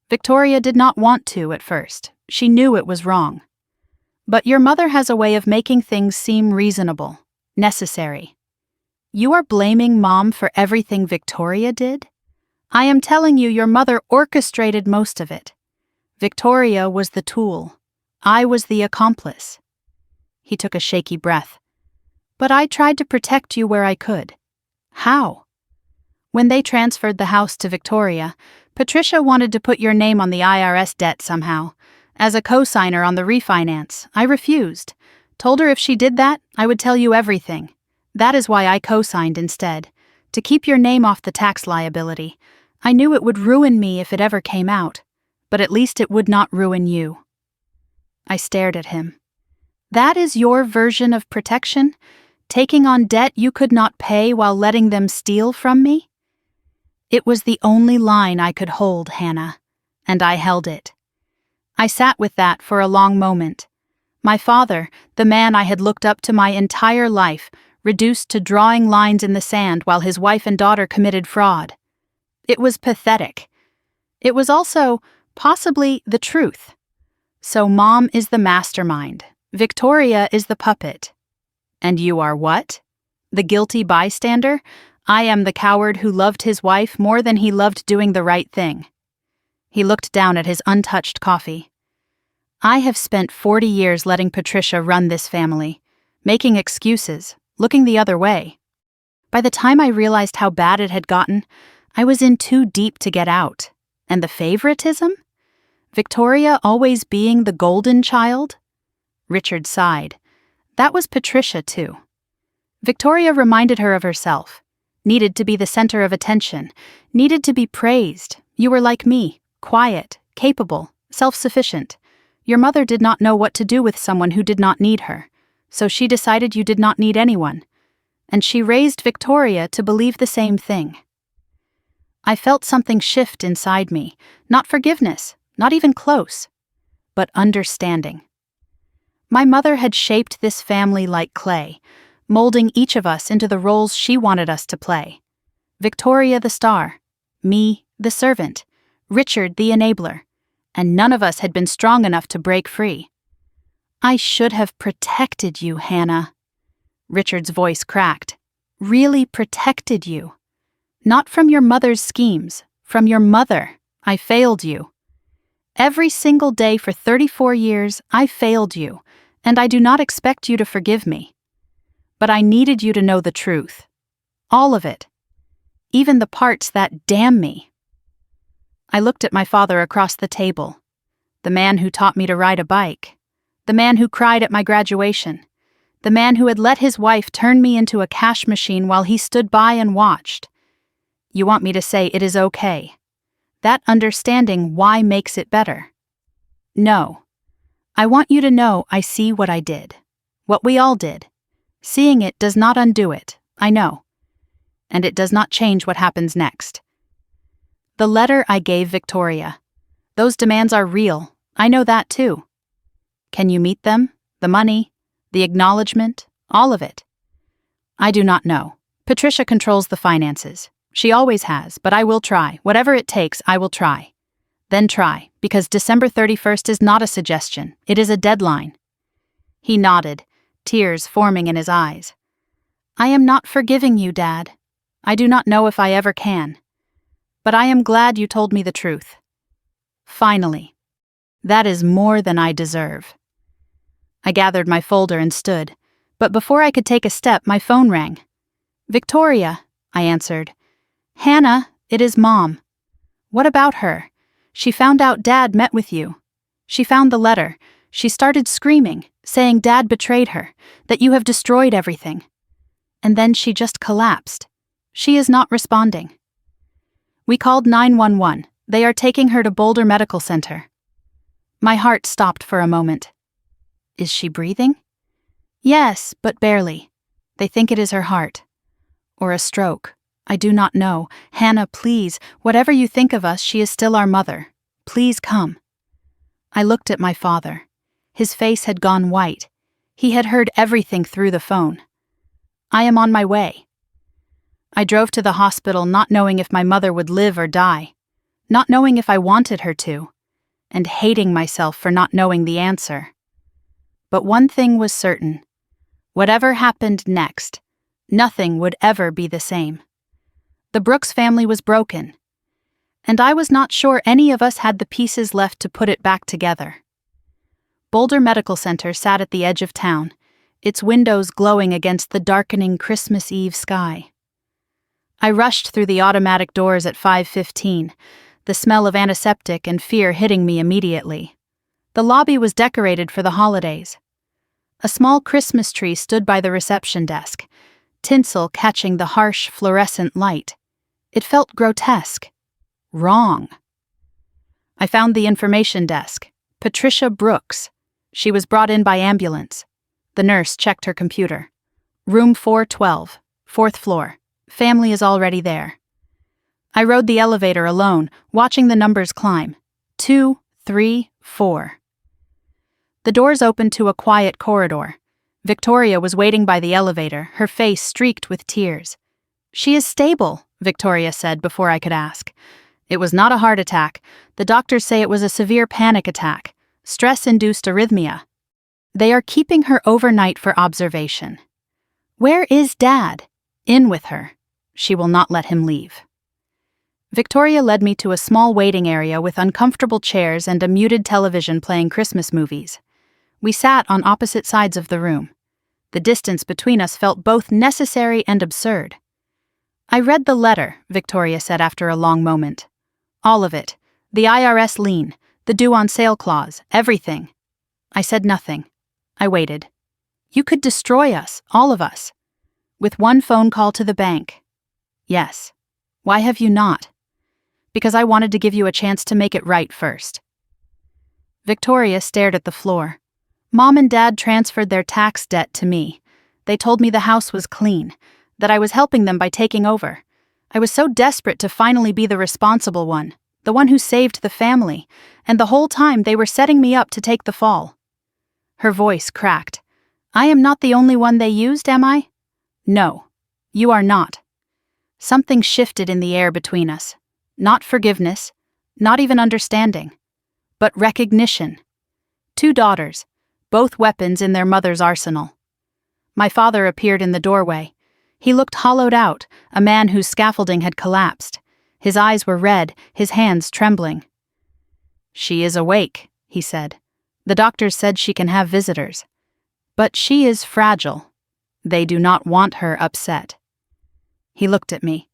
Victoria did not want to at first. She knew it was wrong. But your mother has a way of making things seem reasonable, necessary. You are blaming Mom for everything Victoria did? I am telling you your mother orchestrated most of it. Victoria was the tool. I was the accomplice." He took a shaky breath. "But I tried to protect you where I could." "How?" "When they transferred the house to Victoria, Patricia wanted to put your name on the IRS debt somehow. As a co-signer on the refinance, I refused. Told her if she did that, I would tell you everything. That is why I co-signed instead, to keep your name off the tax liability. I knew it would ruin me if it ever came out, but at least it would not ruin you." I stared at him. "That is your version of protection? Taking on debt you could not pay while letting them steal from me?" It was the only line I could hold, Hannah, and I held it. I sat with that for a long moment. My father, the man I had looked up to my entire life, reduced to drawing lines in the sand while his wife and daughter committed fraud. It was pathetic. It was also, possibly, the truth. So Mom is the mastermind. Victoria is the puppet. And you are what? The guilty bystander? I am the coward who loved his wife more than he loved doing the right thing. He looked down at his untouched coffee. I have spent 40 years letting Patricia run this family, making excuses, looking the other way. By the time I realized how bad it had gotten, I was in too deep to get out. And the favoritism? Victoria always being the golden child? Richard sighed. That was Patricia, too. Victoria reminded her of herself. Needed to be the center of attention. Needed to be praised. You were like me, quiet, capable, self-sufficient. Your mother did not know what to do with someone who did not need her, so she decided you did not need anyone. And she raised Victoria to believe the same thing. I felt something shift inside me, not forgiveness, not even close, but understanding. My mother had shaped this family like clay, molding each of us into the roles she wanted us to play. Victoria the star, me the servant, Richard the enabler, and none of us had been strong enough to break free. I should have protected you, Hannah. Richard's voice cracked. Really protected you. Not from your mother's schemes, from your mother. I failed you. Every single day for 34 years, I failed you, And I do not expect you to forgive me. But I needed you to know the truth. All of it. Even the parts that damn me. I looked at my father across the table. The man who taught me to ride a bike. The man who cried at my graduation. The man who had let his wife turn me into a cash machine while he stood by and watched. You want me to say it is okay. That understanding why makes it better. No. I want you to know I see what I did. What we all did. Seeing it does not undo it, I know. And it does not change what happens next. The letter I gave Victoria. Those demands are real, I know that too. Can you meet them? The money? The acknowledgement? All of it? I do not know. Patricia controls the finances. She always has, but I will try. Whatever it takes, I will try. Then try, because December 31st is not a suggestion. It is a deadline. He nodded, tears forming in his eyes. I am not forgiving you, Dad. I do not know if I ever can. But I am glad you told me the truth. Finally. That is more than I deserve. I gathered my folder and stood, but before I could take a step, my phone rang. Victoria, I answered. Hannah, it is Mom. What about her? She found out Dad met with you. She found the letter. She started screaming, saying Dad betrayed her, that you have destroyed everything. And then she just collapsed. She is not responding. We called 911. They are taking her to Boulder Medical Center. My heart stopped for a moment. Is she breathing? Yes, but barely. They think it is her heart. Or a stroke. I do not know. Hannah, please, whatever you think of us, she is still our mother. Please come. I looked at my father. His face had gone white. He had heard everything through the phone. I am on my way. I drove to the hospital not knowing if my mother would live or die, not knowing if I wanted her to, and hating myself for not knowing the answer. But one thing was certain. Whatever happened next, nothing would ever be the same. The Brooks family was broken, and I was not sure any of us had the pieces left to put it back together. Boulder Medical Center sat at the edge of town, its windows glowing against the darkening Christmas Eve sky. I rushed through the automatic doors at 5:15, the smell of antiseptic and fear hitting me immediately. The lobby was decorated for the holidays. A small Christmas tree stood by the reception desk, tinsel catching the harsh fluorescent light. It felt grotesque. Wrong. I found the information desk. Patricia Brooks. She was brought in by ambulance. The nurse checked her computer. Room 412, 4th floor. Family is already there. I rode the elevator alone, watching the numbers climb. 2, 3, 4. The doors opened to a quiet corridor. Victoria was waiting by the elevator, her face streaked with tears. She is stable, Victoria said before I could ask. It was not a heart attack. The doctors say it was a severe panic attack, stress-induced arrhythmia. They are keeping her overnight for observation. Where is Dad? In with her. She will not let him leave. Victoria led me to a small waiting area with uncomfortable chairs and a muted television playing Christmas movies. We sat on opposite sides of the room. The distance between us felt both necessary and absurd. I read the letter, Victoria said after a long moment. All of it. The IRS lien, the due on sale clause, everything. I said nothing. I waited. You could destroy us, all of us. With one phone call to the bank. Yes. Why have you not? Because I wanted to give you a chance to make it right first. Victoria stared at the floor. Mom and Dad transferred their tax debt to me. They told me the house was clean, that I was helping them by taking over. I was so desperate to finally be the responsible one, the one who saved the family, and the whole time they were setting me up to take the fall. Her voice cracked. I am not the only one they used, am I? No, you are not. Something shifted in the air between us. Not forgiveness, not even understanding, but recognition. 2 daughters, both weapons in their mother's arsenal. My father appeared in the doorway. He looked hollowed out, a man whose scaffolding had collapsed. His eyes were red, his hands trembling. She is awake, he said. The doctors said she can have visitors. But she is fragile. They do not want her upset. He looked at me.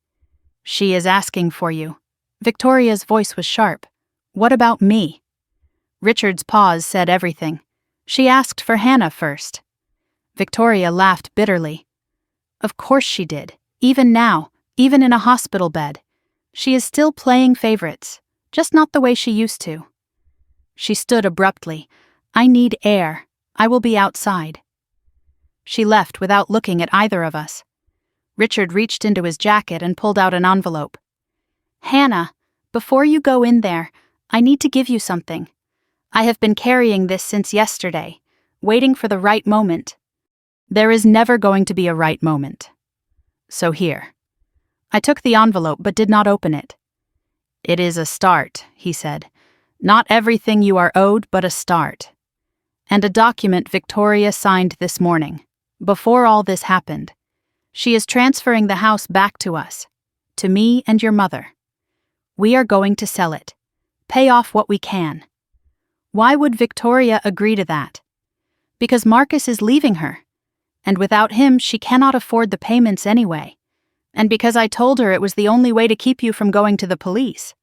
She is asking for you. Victoria's voice was sharp. What about me? Richard's pause said everything. She asked for Hannah first. Victoria laughed bitterly. Of course she did. Even now, even in a hospital bed. She is still playing favorites, just not the way she used to. She stood abruptly. I need air. I will be outside. She left without looking at either of us. Richard reached into his jacket and pulled out an envelope. Hannah, before you go in there, I need to give you something. I have been carrying this since yesterday, waiting for the right moment. There is never going to be a right moment. So here. I took the envelope but did not open it. It is a start, he said. Not everything you are owed, but a start. And a document Victoria signed this morning, before all this happened. She is transferring the house back to us, to me and your mother. We are going to sell it, pay off what we can. Why would Victoria agree to that? Because Marcus is leaving her, and without him she cannot afford the payments anyway, and because I told her it was the only way to keep you from going to the police.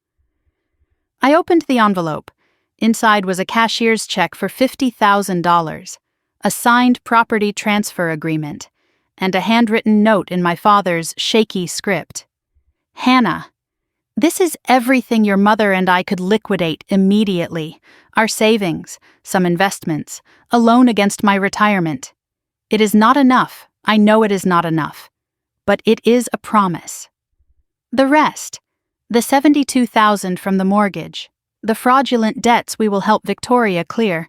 I opened the envelope. Inside was a cashier's check for $50,000, a signed property transfer agreement, and a handwritten note in my father's shaky script. Hannah, this is everything your mother and I could liquidate immediately. Our savings, some investments, a loan against my retirement. It is not enough. I know it is not enough. But it is a promise. The rest, the $72,000 from the mortgage, the fraudulent debts we will help Victoria clear,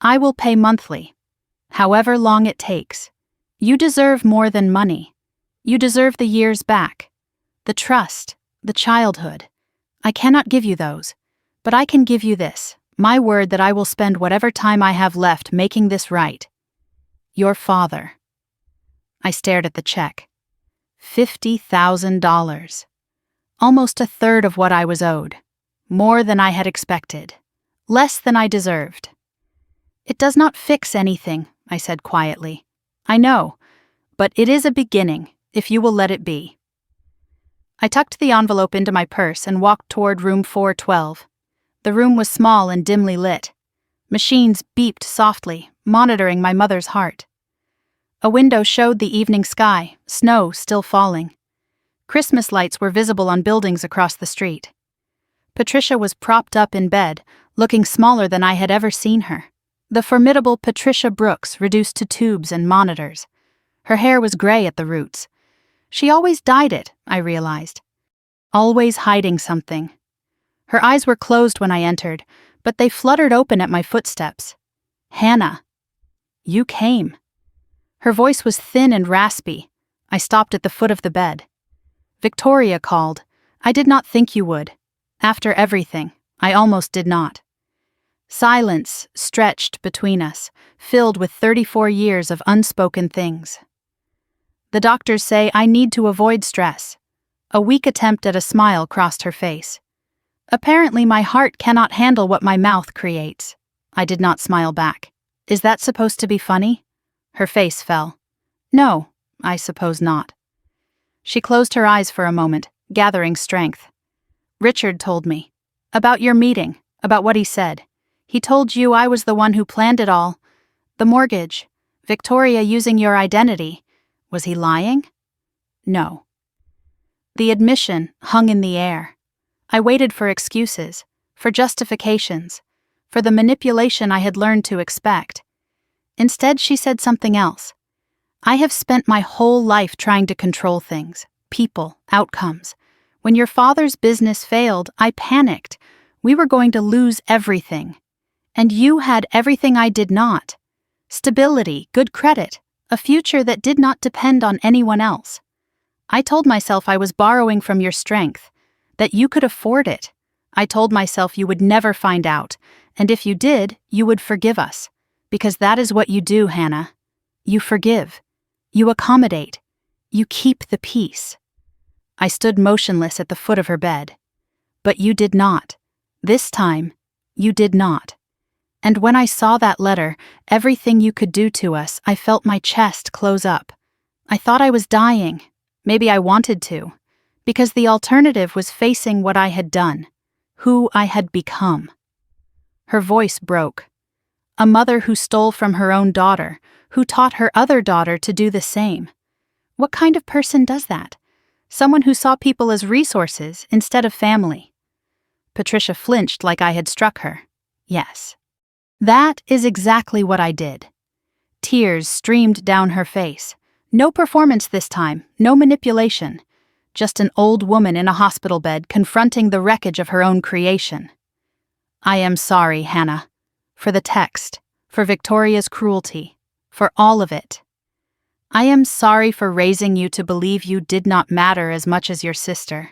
I will pay monthly, however long it takes. You deserve more than money. You deserve the years back, the trust, the childhood. I cannot give you those, but I can give you this, my word that I will spend whatever time I have left making this right. Your father. I stared at the check. $50,000. Almost a third of what I was owed. More than I had expected. Less than I deserved. It does not fix anything, I said quietly. I know, but it is a beginning, if you will let it be. I tucked the envelope into my purse and walked toward room 412. The room was small and dimly lit. Machines beeped softly, monitoring my mother's heart. A window showed the evening sky, snow still falling. Christmas lights were visible on buildings across the street. Patricia was propped up in bed, looking smaller than I had ever seen her. The formidable Patricia Brooks reduced to tubes and monitors. Her hair was gray at the roots. She always dyed it, I realized. Always hiding something. Her eyes were closed when I entered, but they fluttered open at my footsteps. Hannah. You came. Her voice was thin and raspy. I stopped at the foot of the bed. Victoria called. I did not think you would. After everything, I almost did not. Silence stretched between us, filled with 34 years of unspoken things. The doctors say I need to avoid stress. A weak attempt at a smile crossed her face. Apparently my heart cannot handle what my mouth creates. I did not smile back. Is that supposed to be funny? Her face fell. No, I suppose not. She closed her eyes for a moment, gathering strength. Richard told me. About your meeting, about what he said. He told you I was the one who planned it all. The mortgage, Victoria using your identity. Was he lying? No. The admission hung in the air. I waited for excuses, for justifications, for the manipulation I had learned to expect. Instead, she said something else. I have spent my whole life trying to control things, people, outcomes. When your father's business failed, I panicked. We were going to lose everything. And you had everything I did not. Stability, good credit, a future that did not depend on anyone else. I told myself I was borrowing from your strength, that you could afford it. I told myself you would never find out, and if you did, you would forgive us. Because that is what you do, Hannah. You forgive. You accommodate. You keep the peace. I stood motionless at the foot of her bed. But you did not. This time, you did not. And when I saw that letter, everything you could do to us, I felt my chest close up. I thought I was dying. Maybe I wanted to. Because the alternative was facing what I had done, who I had become. Her voice broke. A mother who stole from her own daughter, who taught her other daughter to do the same. What kind of person does that? Someone who saw people as resources instead of family. Patricia flinched like I had struck her. Yes. That is exactly what I did. Tears streamed down her face. No performance this time, no manipulation. Just an old woman in a hospital bed confronting the wreckage of her own creation. I am sorry, Hannah. For the text, for Victoria's cruelty, for all of it. I am sorry for raising you to believe you did not matter as much as your sister.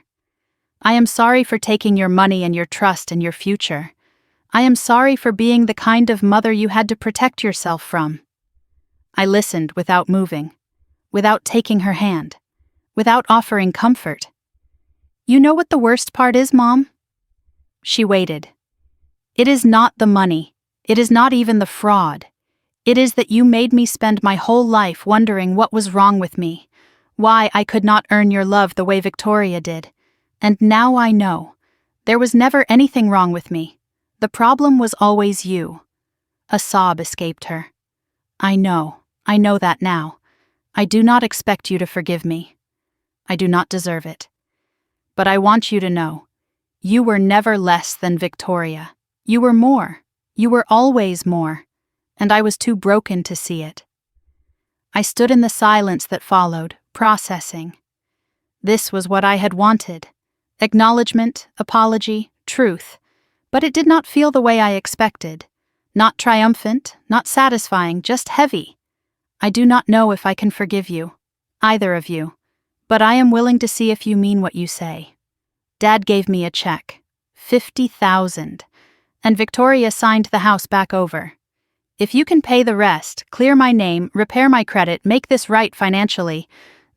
I am sorry for taking your money and your trust and your future. I am sorry for being the kind of mother you had to protect yourself from. I listened without moving, without taking her hand, without offering comfort. You know what the worst part is, Mom? She waited. It is not the money. It is not even the fraud. It is that you made me spend my whole life wondering what was wrong with me, why I could not earn your love the way Victoria did. And now I know. There was never anything wrong with me. The problem was always you. A sob escaped her. I know that now. I do not expect you to forgive me. I do not deserve it. But I want you to know, you were never less than Victoria. You were more. You were always more. And I was too broken to see it. I stood in the silence that followed, processing. This was what I had wanted. Acknowledgement, apology, truth. But it did not feel the way I expected. Not triumphant, not satisfying, just heavy. I do not know if I can forgive you, either of you, but I am willing to see if you mean what you say. Dad gave me a check, $50,000, and Victoria signed the house back over. If you can pay the rest, clear my name, repair my credit, make this right financially,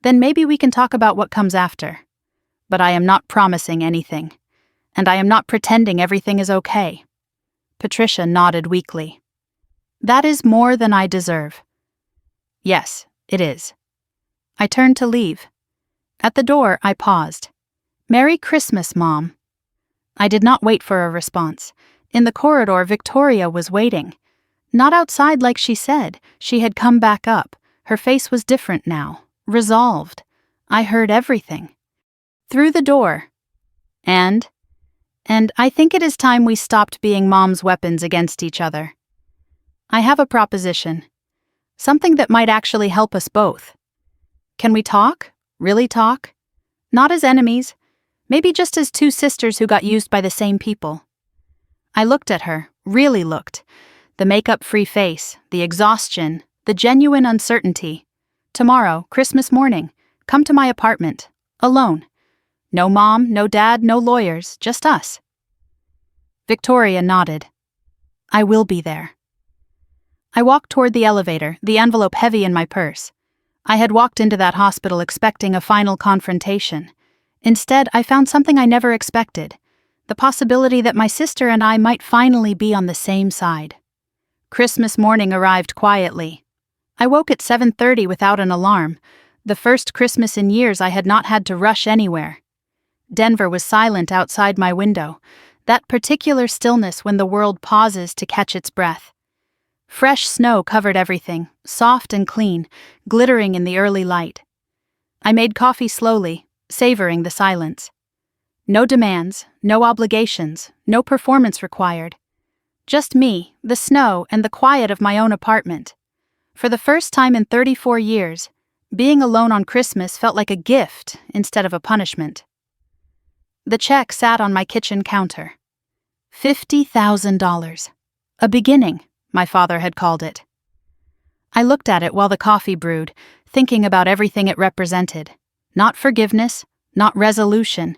then maybe we can talk about what comes after. But I am not promising anything, and I am not pretending everything is okay. Patricia nodded weakly. That is more than I deserve. Yes, it is. I turned to leave. At the door, I paused. Merry Christmas, Mom. I did not wait for a response. In the corridor, Victoria was waiting. Not outside like she said. She had come back up. Her face was different now, resolved. I heard everything. Through the door. And I think it is time we stopped being Mom's weapons against each other. I have a proposition. Something that might actually help us both. Can we talk? Really talk? Not as enemies. Maybe just as two sisters who got used by the same people. I looked at her, really looked. The makeup-free face, the exhaustion, the genuine uncertainty. Tomorrow, Christmas morning, come to my apartment, alone. No Mom, no Dad, no lawyers, just us. Victoria nodded. I will be there. I walked toward the elevator, the envelope heavy in my purse. I had walked into that hospital expecting a final confrontation. Instead, I found something I never expected. The possibility that my sister and I might finally be on the same side. Christmas morning arrived quietly. I woke at 7:30 without an alarm. The first Christmas in years I had not had to rush anywhere. Denver was silent outside my window, that particular stillness when the world pauses to catch its breath. Fresh snow covered everything, soft and clean, glittering in the early light. I made coffee slowly, savoring the silence. No demands, no obligations, no performance required. Just me, the snow, and the quiet of my own apartment. For the first time in 34 years, being alone on Christmas felt like a gift instead of a punishment. The check sat on my kitchen counter. $50,000. A beginning, my father had called it. I looked at it while the coffee brewed, thinking about everything it represented. Not forgiveness, not resolution,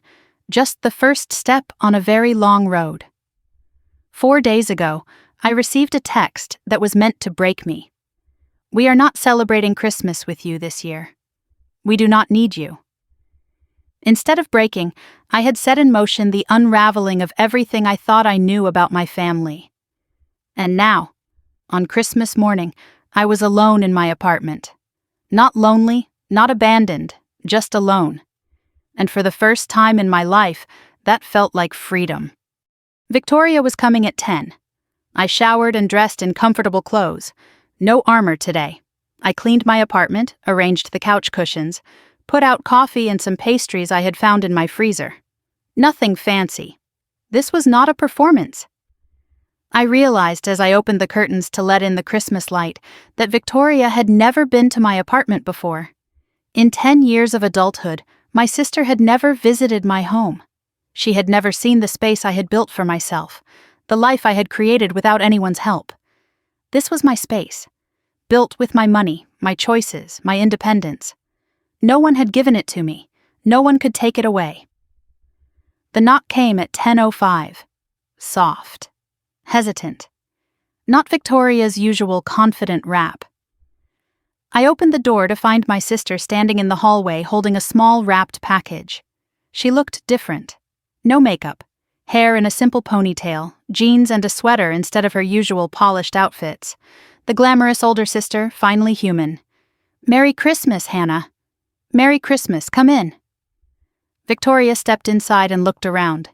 just the first step on a very long road. 4 days ago, I received a text that was meant to break me. We are not celebrating Christmas with you this year. We do not need you. Instead of breaking, I had set in motion the unraveling of everything I thought I knew about my family. And now, on Christmas morning, I was alone in my apartment. Not lonely, not abandoned, just alone. And for the first time in my life, that felt like freedom. Victoria was coming at 10. I showered and dressed in comfortable clothes. No armor today. I cleaned my apartment, arranged the couch cushions, put out coffee and some pastries I had found in my freezer. Nothing fancy. This was not a performance. I realized as I opened the curtains to let in the Christmas light that Victoria had never been to my apartment before. In 10 years of adulthood, my sister had never visited my home. She had never seen the space I had built for myself, the life I had created without anyone's help. This was my space, built with my money, my choices, my independence. No one had given it to me. No one could take it away. The knock came at 10:05. Soft. Hesitant. Not Victoria's usual confident rap. I opened the door to find my sister standing in the hallway holding a small wrapped package. She looked different. No makeup, hair in a simple ponytail, jeans and a sweater instead of her usual polished outfits. The glamorous older sister, finally human. "Merry Christmas, Hannah." "Merry Christmas, come in." Victoria stepped inside and looked around.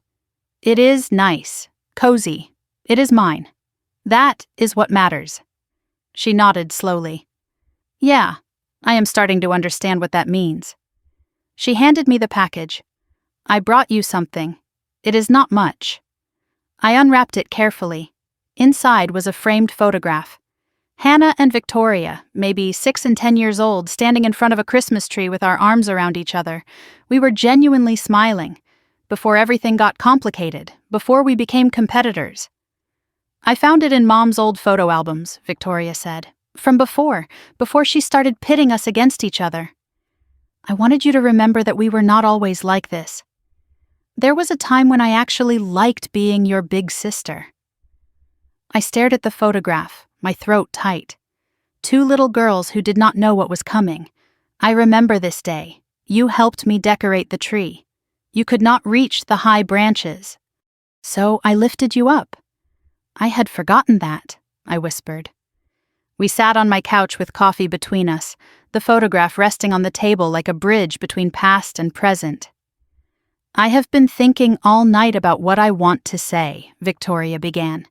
"It is nice, cozy. It is mine. That is what matters." She nodded slowly. "Yeah, I am starting to understand what that means." She handed me the package. "I brought you something. It is not much." I unwrapped it carefully. Inside was a framed photograph. Hannah and Victoria, maybe 6 and 10 years old, standing in front of a Christmas tree with our arms around each other. We were genuinely smiling. Before everything got complicated, before we became competitors. "I found it in Mom's old photo albums," Victoria said. "From before she started pitting us against each other. I wanted you to remember that we were not always like this. There was a time when I actually liked being your big sister." I stared at the photograph, my throat tight. 2 little girls who did not know what was coming. I remember this day. You helped me decorate the tree. You could not reach the high branches. So I lifted you up. "I had forgotten that," I whispered. We sat on my couch with coffee between us, the photograph resting on the table like a bridge between past and present. "I have been thinking all night about what I want to say," Victoria began.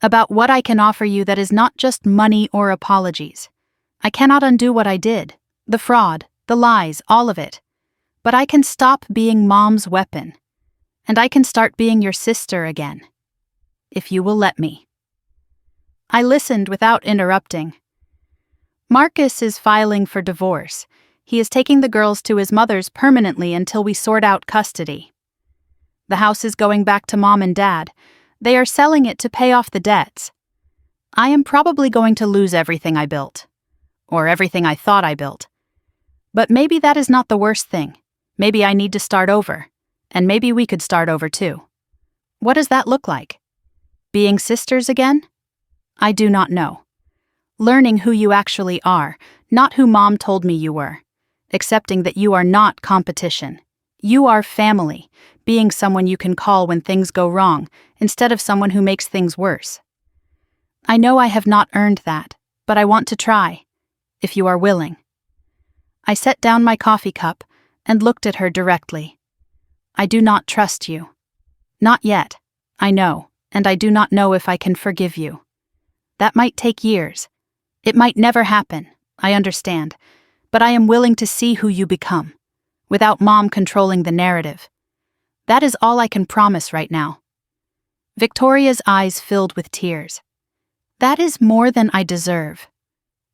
"About what I can offer you that is not just money or apologies. I cannot undo what I did, the fraud, the lies, all of it. But I can stop being Mom's weapon. And I can start being your sister again. If you will let me." I listened without interrupting. "Marcus is filing for divorce. He is taking the girls to his mother's permanently until we sort out custody. The house is going back to Mom and Dad. They are selling it to pay off the debts. I am probably going to lose everything I built. Or everything I thought I built. But maybe that is not the worst thing. Maybe I need to start over. And maybe we could start over too. What does that look like? Being sisters again? I do not know. Learning who you actually are, not who Mom told me you were. Accepting that you are not competition. You are family, being someone you can call when things go wrong, instead of someone who makes things worse. I know I have not earned that, but I want to try, if you are willing." I set down my coffee cup and looked at her directly. "I do not trust you. Not yet, I know, and I do not know if I can forgive you. That might take years. It might never happen, I understand, but I am willing to see who you become, without Mom controlling the narrative. That is all I can promise right now." Victoria's eyes filled with tears. "That is more than I deserve."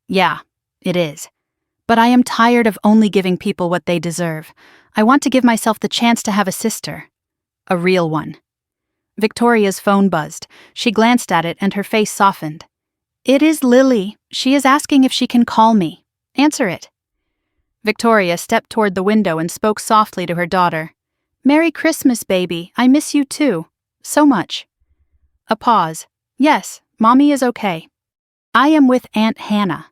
"Yeah, it is. But I am tired of only giving people what they deserve. I want to give myself the chance to have a sister. A real one." Victoria's phone buzzed. She glanced at it and her face softened. "It is Lily. She is asking if she can call me. Answer it." Victoria stepped toward the window and spoke softly to her daughter. "Merry Christmas, baby. I miss you too. So much." A pause. "Yes, Mommy is okay. I am with Aunt Hannah."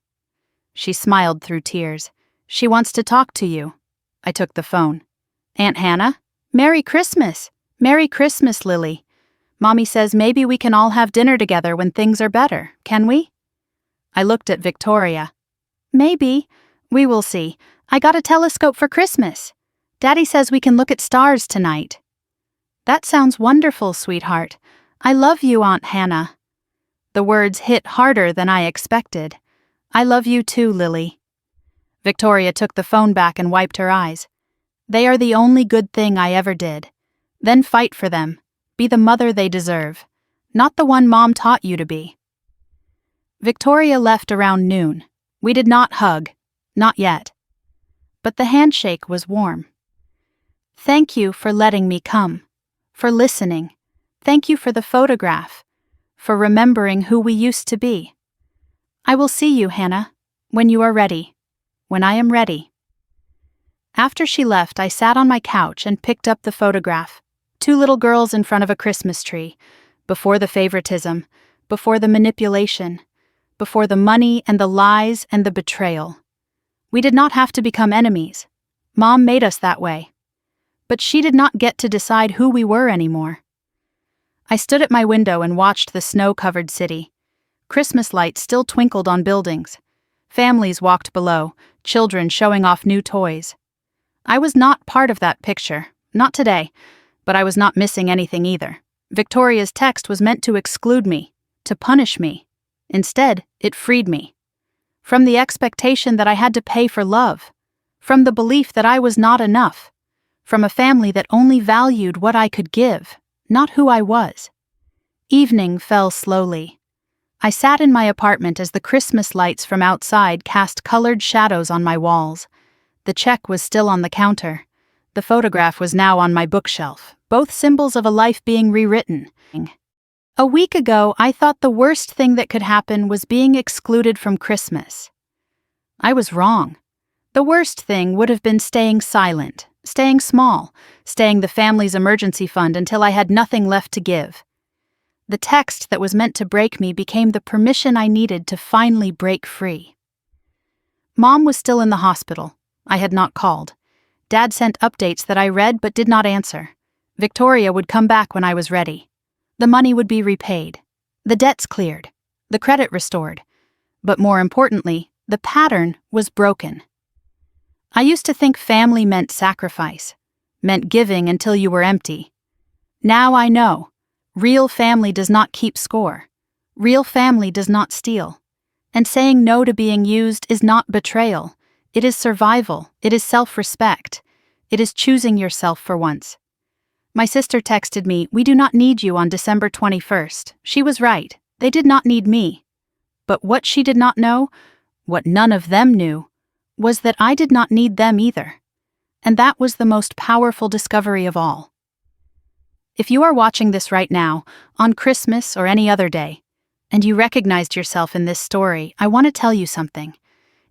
She smiled through tears. "She wants to talk to you." I took the phone. "Aunt Hannah? Merry Christmas! Merry Christmas, Lily. Mommy says maybe we can all have dinner together when things are better, can we? I looked at Victoria. Maybe. We will see. I got a telescope for Christmas. Daddy says we can look at stars tonight. That sounds wonderful, sweetheart. I love you, Aunt Hannah. The words hit harder than I expected. I love you too, Lily. Victoria took the phone back and wiped her eyes. They are the only good thing I ever did. Then fight for them. Be the mother they deserve. Not the one Mom taught you to be. Victoria left around noon. We did not hug. Not yet. But the handshake was warm. Thank you for letting me come. For listening. Thank you for the photograph. For remembering who we used to be. I will see you, Hannah, when you are ready. When I am ready. After she left, I sat on my couch and picked up the photograph. 2 little girls in front of a Christmas tree. Before the favoritism. Before the manipulation. Before the money and the lies and the betrayal. We did not have to become enemies. Mom made us that way. But she did not get to decide who we were anymore. I stood at my window and watched the snow-covered city. Christmas lights still twinkled on buildings. Families walked below, children showing off new toys. I was not part of that picture, not today, but I was not missing anything either. Victoria's text was meant to exclude me, to punish me. Instead, it freed me. From the expectation that I had to pay for love. From the belief that I was not enough. From a family that only valued what I could give, not who I was. Evening fell slowly. I sat in my apartment as the Christmas lights from outside cast colored shadows on my walls. The check was still on the counter. The photograph was now on my bookshelf, both symbols of a life being rewritten. A week ago, I thought the worst thing that could happen was being excluded from Christmas. I was wrong. The worst thing would have been staying silent, staying small, staying the family's emergency fund until I had nothing left to give. The text that was meant to break me became the permission I needed to finally break free. Mom was still in the hospital. I had not called. Dad sent updates that I read but did not answer. Victoria would come back when I was ready. The money would be repaid. The debts cleared. The credit restored. But more importantly, the pattern was broken. I used to think family meant sacrifice, meant giving until you were empty. Now I know. Real family does not keep score. Real family does not steal. And saying no to being used is not betrayal. It is survival. It is self-respect. It is choosing yourself for once. My sister texted me, "We do not need you" on December 21st. She was right. They did not need me. But what she did not know, what none of them knew, was that I did not need them either. And that was the most powerful discovery of all. If you are watching this right now, on Christmas or any other day, and you recognized yourself in this story, I want to tell you something.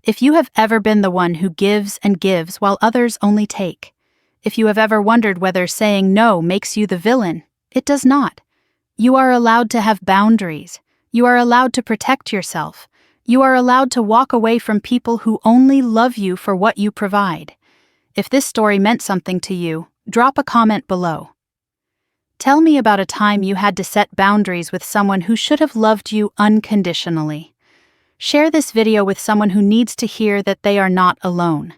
If you have ever been the one who gives and gives while others only take, if you have ever wondered whether saying no makes you the villain, it does not. You are allowed to have boundaries. You are allowed to protect yourself. You are allowed to walk away from people who only love you for what you provide. If this story meant something to you, drop a comment below. Tell me about a time you had to set boundaries with someone who should have loved you unconditionally. Share this video with someone who needs to hear that they are not alone.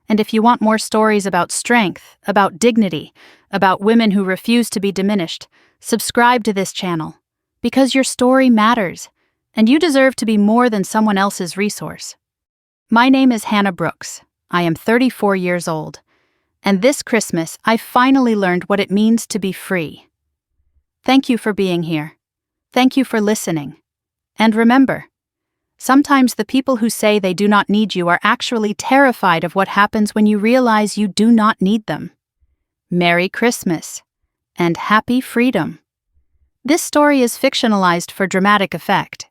And if you want more stories about strength, about dignity, about women who refuse to be diminished, subscribe to this channel. Because your story matters, and you deserve to be more than someone else's resource. My name is Hannah Brooks. I am 34 years old. And this Christmas, I finally learned what it means to be free. Thank you for being here. Thank you for listening. And remember, sometimes the people who say they do not need you are actually terrified of what happens when you realize you do not need them. Merry Christmas, and happy freedom. This story is fictionalized for dramatic effect.